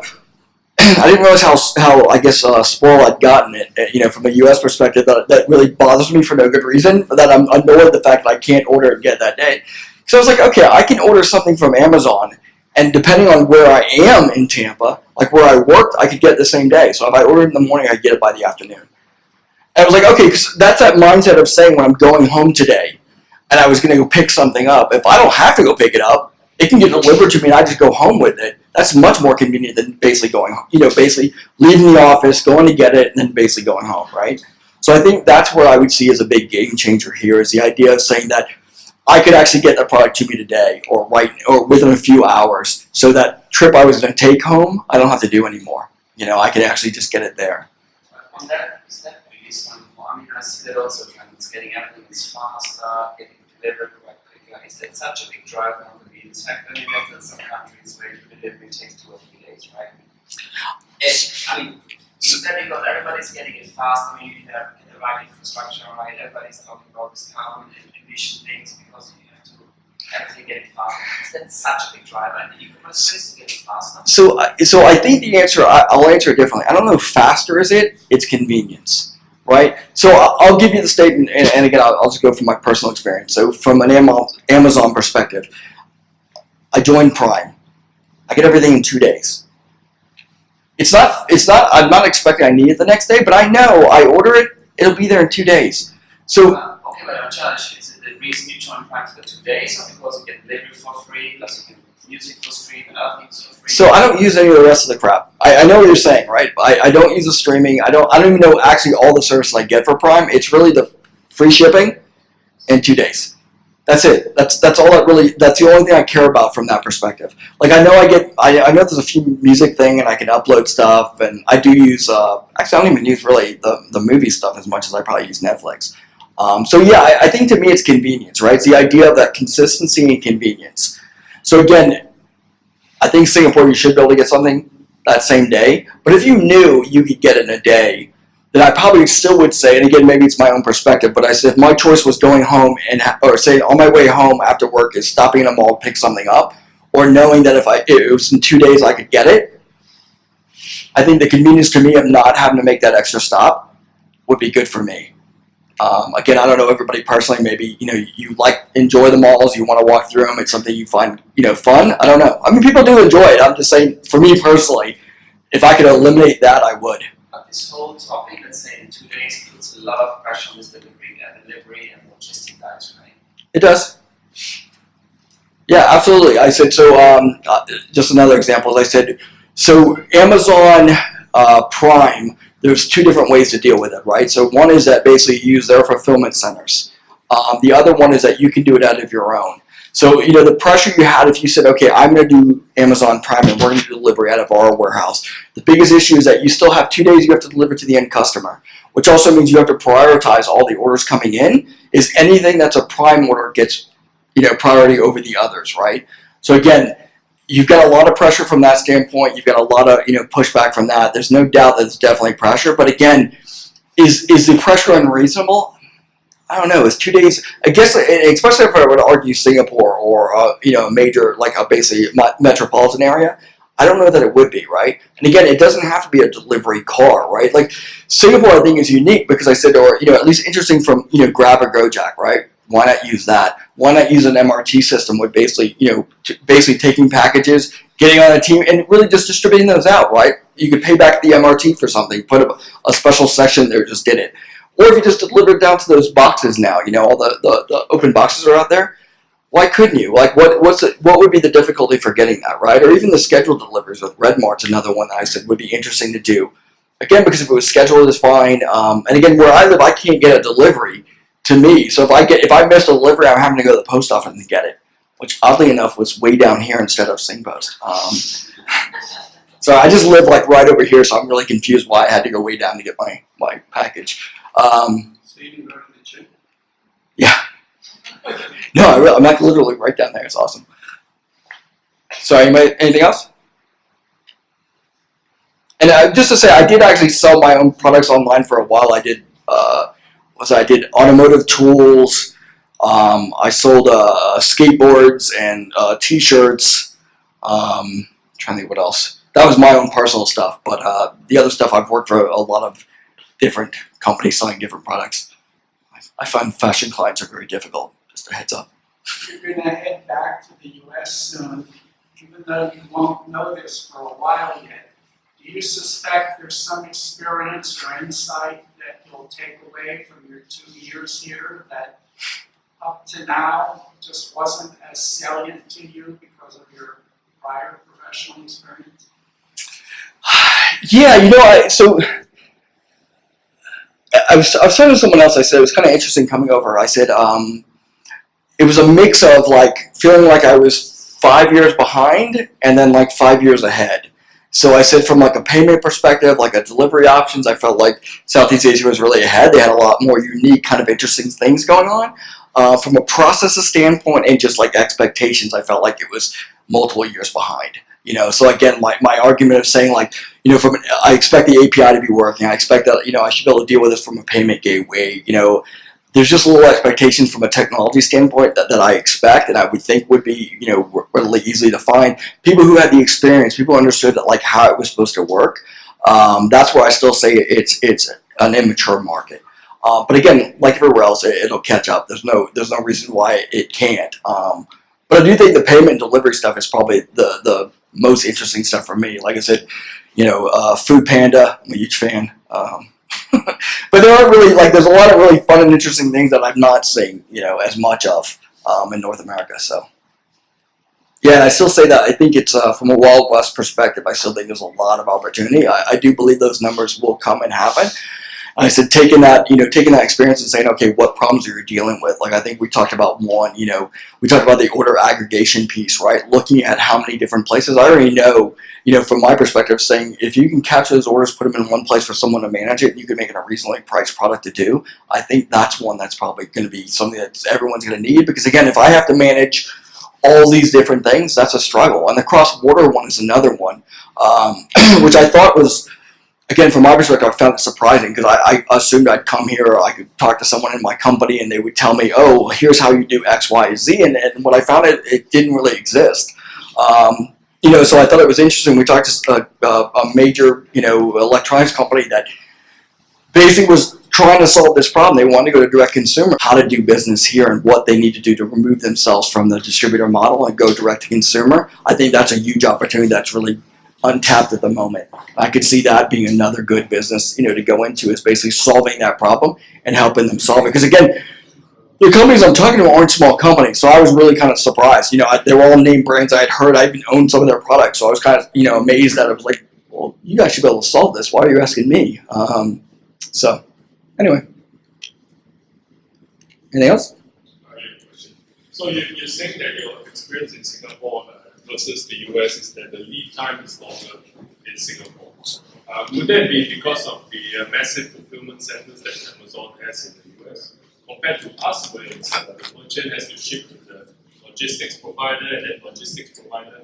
I didn't realize how I guess spoiled I'd gotten it. From a U.S. perspective, that really bothers me for no good reason. That I'm annoyed at the fact that I can't order and get that day. So I was like, okay, I can order something from Amazon, and depending on where I am in Tampa, like where I worked, I could get it the same day. So if I ordered in the morning, I get it by the afternoon. And I was like, okay, because that's that mindset of saying when I'm going home today, and I was going to go pick something up. If I don't have to go pick it up, it can get delivered to me, and I just go home with it. That's much more convenient than basically going, basically leaving the office, going to get it, and then basically going home, right? So I think that's where I would see as a big game changer here is the idea of saying that I could actually get the product to me today or within a few hours, so that trip I was going to take home, I don't have to do anymore. I can actually just get it there. On that, is that really something? I mean, I see that also trends, getting everything is faster, getting delivered quite quicker. Is that such a big driver on the convenience factor? I mean, there's some countries where delivery takes 2 or 3 days, right? Is that because everybody's getting it fast? I mean, you have the right infrastructure, right? Everybody's talking about this carbon emission things because you have to everything getting faster. Is that such a big driver in the e-commerce space to get it faster? So I think the answer, I'll answer it differently. I don't know if faster is it, it's convenience, right? So I'll give you the statement, and again, I'll just go from my personal experience. So from an Amazon perspective, I joined Prime. I get everything in 2 days. It's not, I'm not expecting I need it the next day, but I know I order it, it'll be there in 2 days. So, okay, but I'm challenged. Is it the reason you join Prime for the 2 days, or because you get delivery for free, plus you can use it for stream and other things for free? so I don't use any of the rest of the crap. I know what you're saying, right? I don't use the streaming. I don't even know actually all the services I get for Prime. It's really the free shipping in 2 days. That's it. That's all that really. That's the only thing I care about from that perspective. Like I know I know there's a few music thing and I can upload stuff, and I do use. Actually, I don't even use really the movie stuff as much as I probably use Netflix. So yeah, I think to me it's convenience, right? It's the idea of that consistency and convenience. So again, I think Singapore you should be able to get something that same day. But if you knew you could get it in a day, then I probably still would say, and again, maybe it's my own perspective, but I said if my choice was going home or say on my way home after work is stopping in a mall to pick something up, or knowing that if it was in 2 days I could get it, I think the convenience to me of not having to make that extra stop would be good for me. Again, I don't know everybody personally. Maybe you enjoy the malls, you want to walk through them. It's something you find fun. I don't know. I mean, people do enjoy it. I'm just saying, for me personally, if I could eliminate that, I would. But this whole topic, let's say in 2 days, puts a lot of pressure on this delivery and logistic guys, right? It does. Yeah, absolutely. I said so. Just another example. As I said, so Amazon Prime. There's 2 different ways to deal with it, right? So one is that basically you use their fulfillment centers. The other one is that you can do it out of your own. So, the pressure you had if you said, okay, I'm going to do Amazon Prime and we're going to do delivery out of our warehouse. The biggest issue is that you still have 2 days you have to deliver to the end customer, which also means you have to prioritize all the orders coming in. Is anything that's a Prime order gets, priority over the others, right? So again, you've got a lot of pressure from that standpoint. You've got a lot of pushback from that. There's no doubt that it's definitely pressure. But again, is the pressure unreasonable? I don't know. It's 2 days. I guess, especially if I would argue Singapore or a major like a basically metropolitan area. I don't know that it would be, right? And again, it doesn't have to be a delivery car, right? Like Singapore, I think is unique because I said, or at least interesting from Grab or Gojek, right? Why not use that? Why not use an MRT system with basically, basically taking packages, getting on a team, and really just distributing those out, right? You could pay back the MRT for something, put a special section there, just did it. Or if you just deliver it down to those boxes now, all the open boxes are out there. Why couldn't you? Like, what would be the difficulty for getting that, right? Or even the scheduled deliveries with Redmart's another one that I said would be interesting to do. Again, because if it was scheduled, it's fine. And again, where I live, I can't get a delivery to me. So if I missed a delivery, I'm having to go to the post office and get it, which oddly enough was way down here instead of SingPost. So I just live like right over here, so I'm really confused why I had to go way down to get my package. So you didn't go to the gym? Yeah. No, I'm like literally right down there. It's awesome. Sorry, anything else? And just to say, I did actually sell my own products online for a while. I did automotive tools. I sold skateboards and T-shirts. Trying to think what else. That was my own personal stuff, but the other stuff I've worked for a lot of different companies selling different products. I find fashion clients are very difficult. Just a heads up. You're going to head back to the U.S. soon, even though you won't know this for a while yet. Do you suspect there's some experience or insight that you'll take away from your 2 years here that up to now just wasn't as salient to you because of your prior professional experience? Yeah, I was talking to someone else. I said it was kind of interesting coming over. I said it was a mix of like feeling like I was 5 years behind and then like 5 years ahead. So I said from like a payment perspective, like a delivery options, I felt like Southeast Asia was really ahead. They had a lot more unique, kind of interesting things going on. From a processes standpoint and just like expectations, I felt like it was multiple years behind. So again, my argument of saying like, I expect the API to be working. I expect that, I should be able to deal with this from a payment gateway. There's just little expectations from a technology standpoint that I expect and I would think would be, really easily to find. People who had the experience, people who understood that like how it was supposed to work. That's where I still say it's an immature market. But again, like everywhere else, it'll catch up. There's no reason why it can't. But I do think the payment and delivery stuff is probably the most interesting stuff for me. Like I said, Food Panda, I'm a huge fan. But there aren't really, there's a lot of really fun and interesting things that I've not seen, as much of in North America. So, yeah, and I still say that I think it's from a Wild West perspective, I still think there's a lot of opportunity. I do believe those numbers will come and happen. I said taking that experience and saying, okay, what problems are you dealing with? Like I think we talked about one, we talked about the order aggregation piece, right? Looking at how many different places. I already know, from my perspective, saying if you can capture those orders, put them in one place for someone to manage it, you can make it a reasonably priced product to do. I think that's one that's probably going to be something that everyone's going to need because again, if I have to manage all these different things, that's a struggle. And the cross-border one is another one, which I thought was, again, from my perspective, I found it surprising because I assumed I'd come here or I could talk to someone in my company and they would tell me, oh, here's how you do X, Y, Z. And what I found, it didn't really exist. So I thought it was interesting. We talked to a major, electronics company that basically was trying to solve this problem. They wanted to go to direct consumer, how to do business here and what they need to do to remove themselves from the distributor model and go direct to consumer. I think that's a huge opportunity that's really untapped at the moment. I could see that being another good business, to go into is basically solving that problem and helping them solve it. Because again, the companies I'm talking to aren't small companies, so I was really kind of surprised. They were all name brands I had heard. I even owned some of their products, so I was kind of, amazed that I was like, well, you guys should be able to solve this. Why are you asking me? So, anyway. Anything else? So you're saying that your experience in Singapore versus the US is that the lead time is longer in Singapore. Would that be because of the massive fulfillment centers that Amazon has in the US compared to us, where it's, the merchant has to ship to the logistics provider, and that logistics provider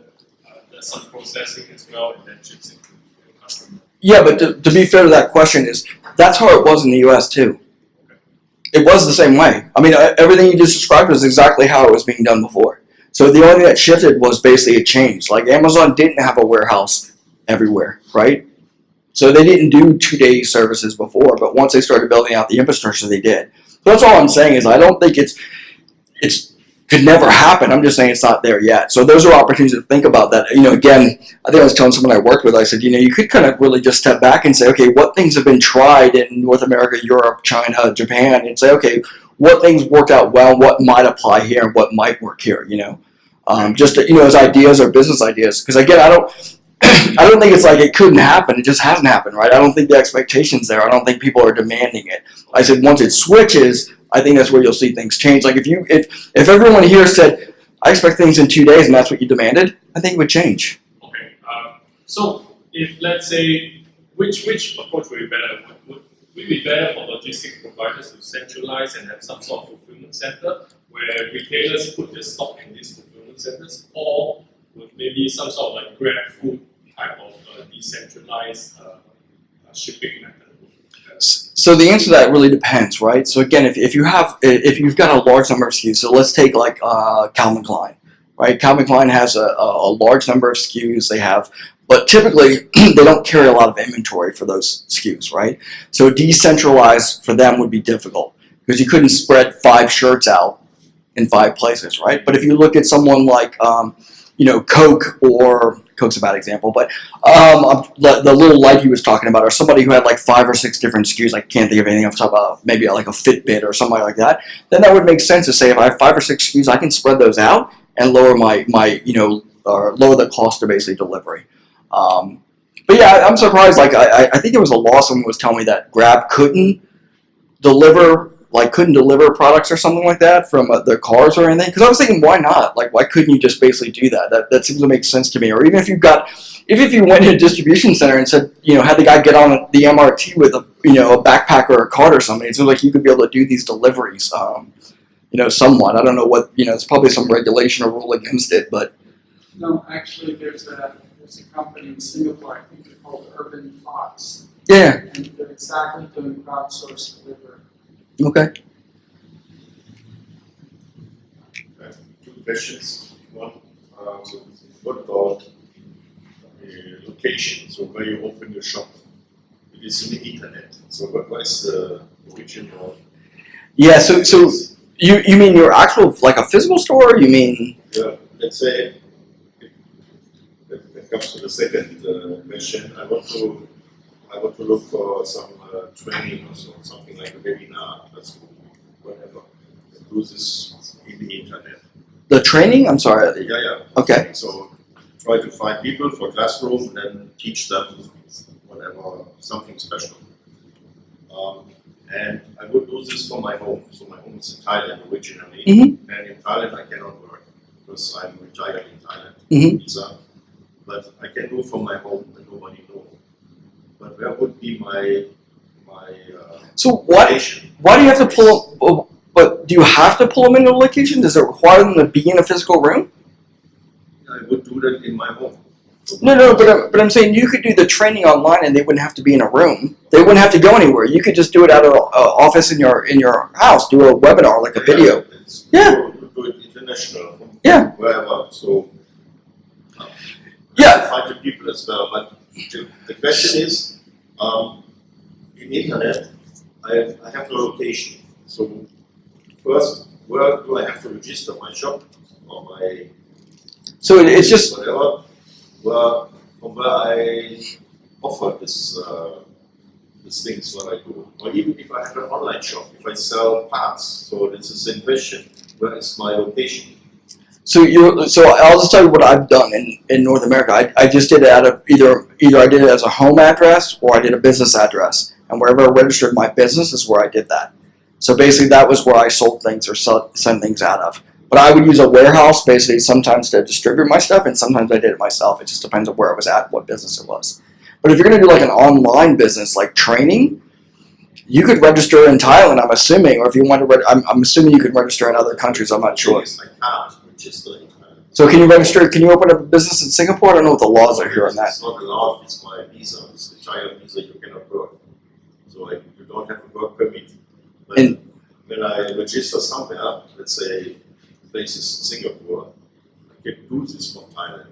does some processing as well, and then ships it to the customer? Yeah, but to be fair to that question that's how it was in the US too. It was the same way. I mean, everything you just described was exactly how it was being done before. So the only thing that shifted was basically a change. Like Amazon didn't have a warehouse everywhere, right? So they didn't do 2-day services before, but once they started building out the infrastructure, they did. So that's all I'm saying is I don't think it's could never happen. I'm just saying it's not there yet. So those are opportunities to think about that. Again, I think I was telling someone I worked with, I said, you could kind of really just step back and say, okay, what things have been tried in North America, Europe, China, Japan, and say, okay, what things worked out well, what might apply here, and what might work here, just, as ideas or business ideas. Because again, I don't think it's like it couldn't happen. It just hasn't happened, right? I don't think the expectation's there. I don't think people are demanding it. I said once it switches, I think that's where you'll see things change. Like if everyone here said, I expect things in 2 days, and that's what you demanded, I think it would change. Okay. So if let's say which approach would be better? Would it be better for logistics providers to centralize and have some sort of fulfillment center where retailers put their stock in these fulfillment centers, or with maybe some sort of like Grab food type of decentralized shipping method? So the answer to that really depends, right? So again, if you've got a large number of SKUs, so let's take like Calvin Klein, right? Calvin Klein has a large number of SKUs but typically they don't carry a lot of inventory for those SKUs, right? So decentralized for them would be difficult because you couldn't spread 5 shirts out in 5 places, right? But if you look at someone like Coke, or Coke's a bad example, but the little light he was talking about, or somebody who had like 5 or 6 different SKUs, I can't think of anything off the top of maybe like a Fitbit or somebody like that, then that would make sense to say if I have 5 or 6 SKUs, I can spread those out and lower my or lower the cost of basically delivery. But yeah, I'm surprised. Like I think there was a law someone was telling me that Grab couldn't deliver products or something like that from their cars or anything. Because I was thinking, why not? Like, why couldn't you just basically do that? That seems to make sense to me. Or even if you went to a distribution center and said, had the guy get on the MRT with a backpack or a cart or something, it seems like you could be able to do these deliveries. Somewhat. I don't know what it's probably some regulation or rule against it, but No, actually, there's a company in Singapore, I think they're called Urban Fox. yeah. And they're exactly doing crowdsourced delivery. Okay. Two questions. One, what about location? So where you open your shop, it is in the internet. So what is the original? Yeah. So you mean your actual like a physical store? Or you mean? Yeah. Let's say. That comes to the second question. I want to look for some training or something like a webinar, whatever. Do this in the internet. The training? I'm sorry. Yeah. Okay. So try to find people for classroom and then teach them whatever, something special. And I would do this for my home. So my home is in Thailand originally, and in Thailand I cannot work because I'm retired in Thailand. Visa. But I can do from my home and nobody knows. But where would be my So why do you have to pull? But do you have to pull them into a location? Does it require them to be in a physical room? I would do that in my home. So No, but I'm saying you could do the training online and they wouldn't have to be in a room. They wouldn't have to go anywhere. You could just do it out of an office in your house. Do a webinar like a video. Do it international. Yeah. Wherever. So. Yeah. Find the people as well. But the question is, in internet, I have no location. So first, where do I have to register my shop or my? So it's just whatever. From where I offer this things what I do, or even if I have an online shop, if I sell parts. So it's the same question. Where is my location? So I'll just tell you what I've done in North America. I just did it out of either I did it as a home address or I did a business address, and wherever I registered my business is where I did that. So basically that was where I sold things or sent things out of. But I would use a warehouse basically sometimes to distribute my stuff, and sometimes I did it myself. It just depends on where I was at, what business it was. But if you're going to do like an online business like training, you could register in Thailand, I'm assuming, or if you want to, I'm assuming you could register in other countries. I'm not sure. I can't. So can you register? Can you open up a business in Singapore? I don't know what the laws are here on that. It's not allowed. It's my visa. It's the China visa. You cannot work. So you don't have a work permit. But when I register somewhere, let's say places in Singapore, I can do this from Thailand.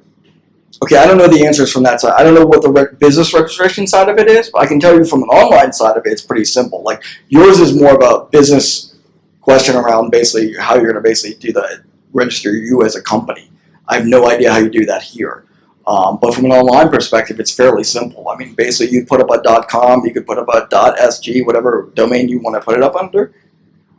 Okay, I don't know the answers from that side. I don't know what the business registration side of it is, but I can tell you from an online side of it, it's pretty simple. Like yours is more of a business question around basically how you're going to basically do the register you as a company. I have no idea how you do that here. But from an online perspective, it's fairly simple. I mean, basically, you put up a .com, you could put up a .sg, whatever domain you want to put it up under,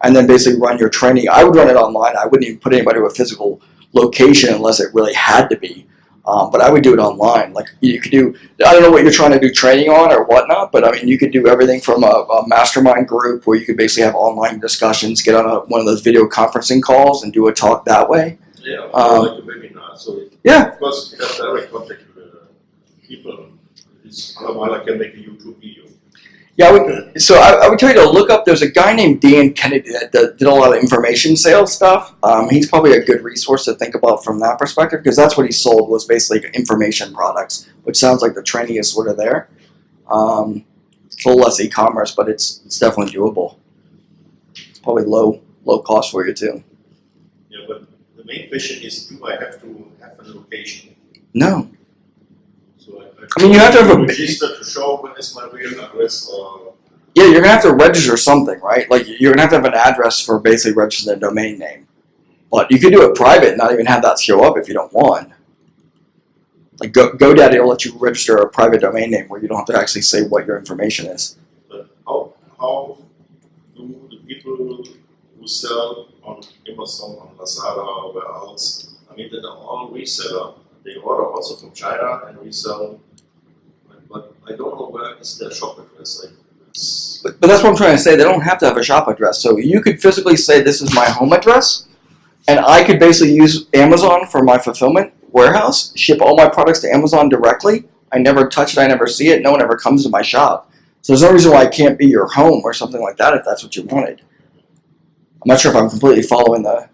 and then basically run your training. I would run it online. I wouldn't even put anybody to a physical location unless it really had to be. But I would do it online. Like you could do, I don't know what you're trying to do training on or whatnot, but I mean, you could do everything from a mastermind group where you could basically have online discussions, get on one of those video conferencing calls and do a talk that way. Yeah, like a webinar. So Yeah. of course, you have direct contact with people. Otherwise, I can make a YouTube video. Yeah, I would tell you to look up, there's a guy named Dan Kennedy that did a lot of information sales stuff. He's probably a good resource to think about from that perspective, because that's what he sold, was basically information products, which sounds like the training is sort of there. It's a little less e-commerce, but it's definitely doable. It's probably low cost for you too. Yeah, but the main question is, do I have to have a location? No. So I mean, you have to have a register to show when is my real address, or yeah, you're gonna have to register something, right? Like you're gonna have an address for basically registering a domain name. But you could do it private and not even have that show up if you don't want. Like GoDaddy will let you register a private domain name where you don't have to actually say what your information is. but how do the people who sell on Amazon, on Lazada, or where else? I mean, they're all reseller. They order also from China and resell. But I don't know where is their shop address. But that's what I'm trying to say. They don't have to have a shop address. So you could physically say this is my home address, and I could basically use Amazon for my fulfillment warehouse, ship all my products to Amazon directly. I never touch it. I never see it. No one ever comes to my shop. So there's no reason why I can't be your home or something like that if that's what you wanted. I'm not sure if I'm completely following the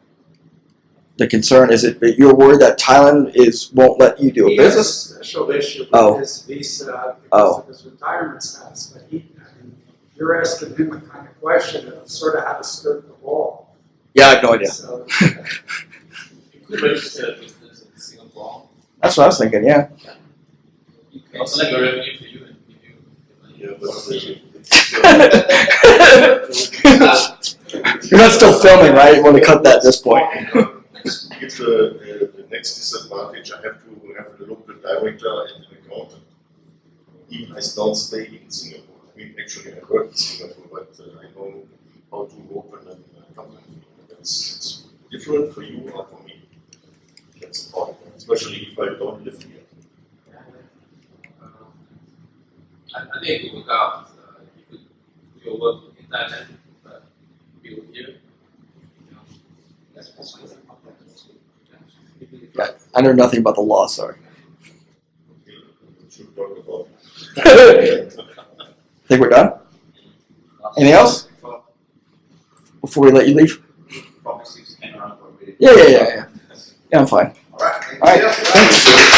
concern. Is it that you're worried that Thailand won't let you do a He business? has a special issue Oh. with his visa because Oh. of his retirement status, but you're asking him a kind of question of sort of how to skirt the law. Yeah, I have no idea. So, You could register a business in Singapore. That's what I was thinking. Yeah. It's like a revenue for you and give you. Yeah, but You're not still filming, right? You want to cut that at this point. If the next disadvantage, I have to have a local director and an accountant. Even I don't stay in Singapore. I mean, actually, I work in Singapore, but I know how to open a company. It's different for you or for me. That's important, especially if I don't live here. I think it will work out. You could do your work in Thailand, but build here. That's possible. Yeah, I know nothing about the law, sorry. Okay, we should talk about Think we're done? Anything else before we let you leave? Probably 6 10 around for a bit. Yeah, I'm fine. Alright, All right, thanks.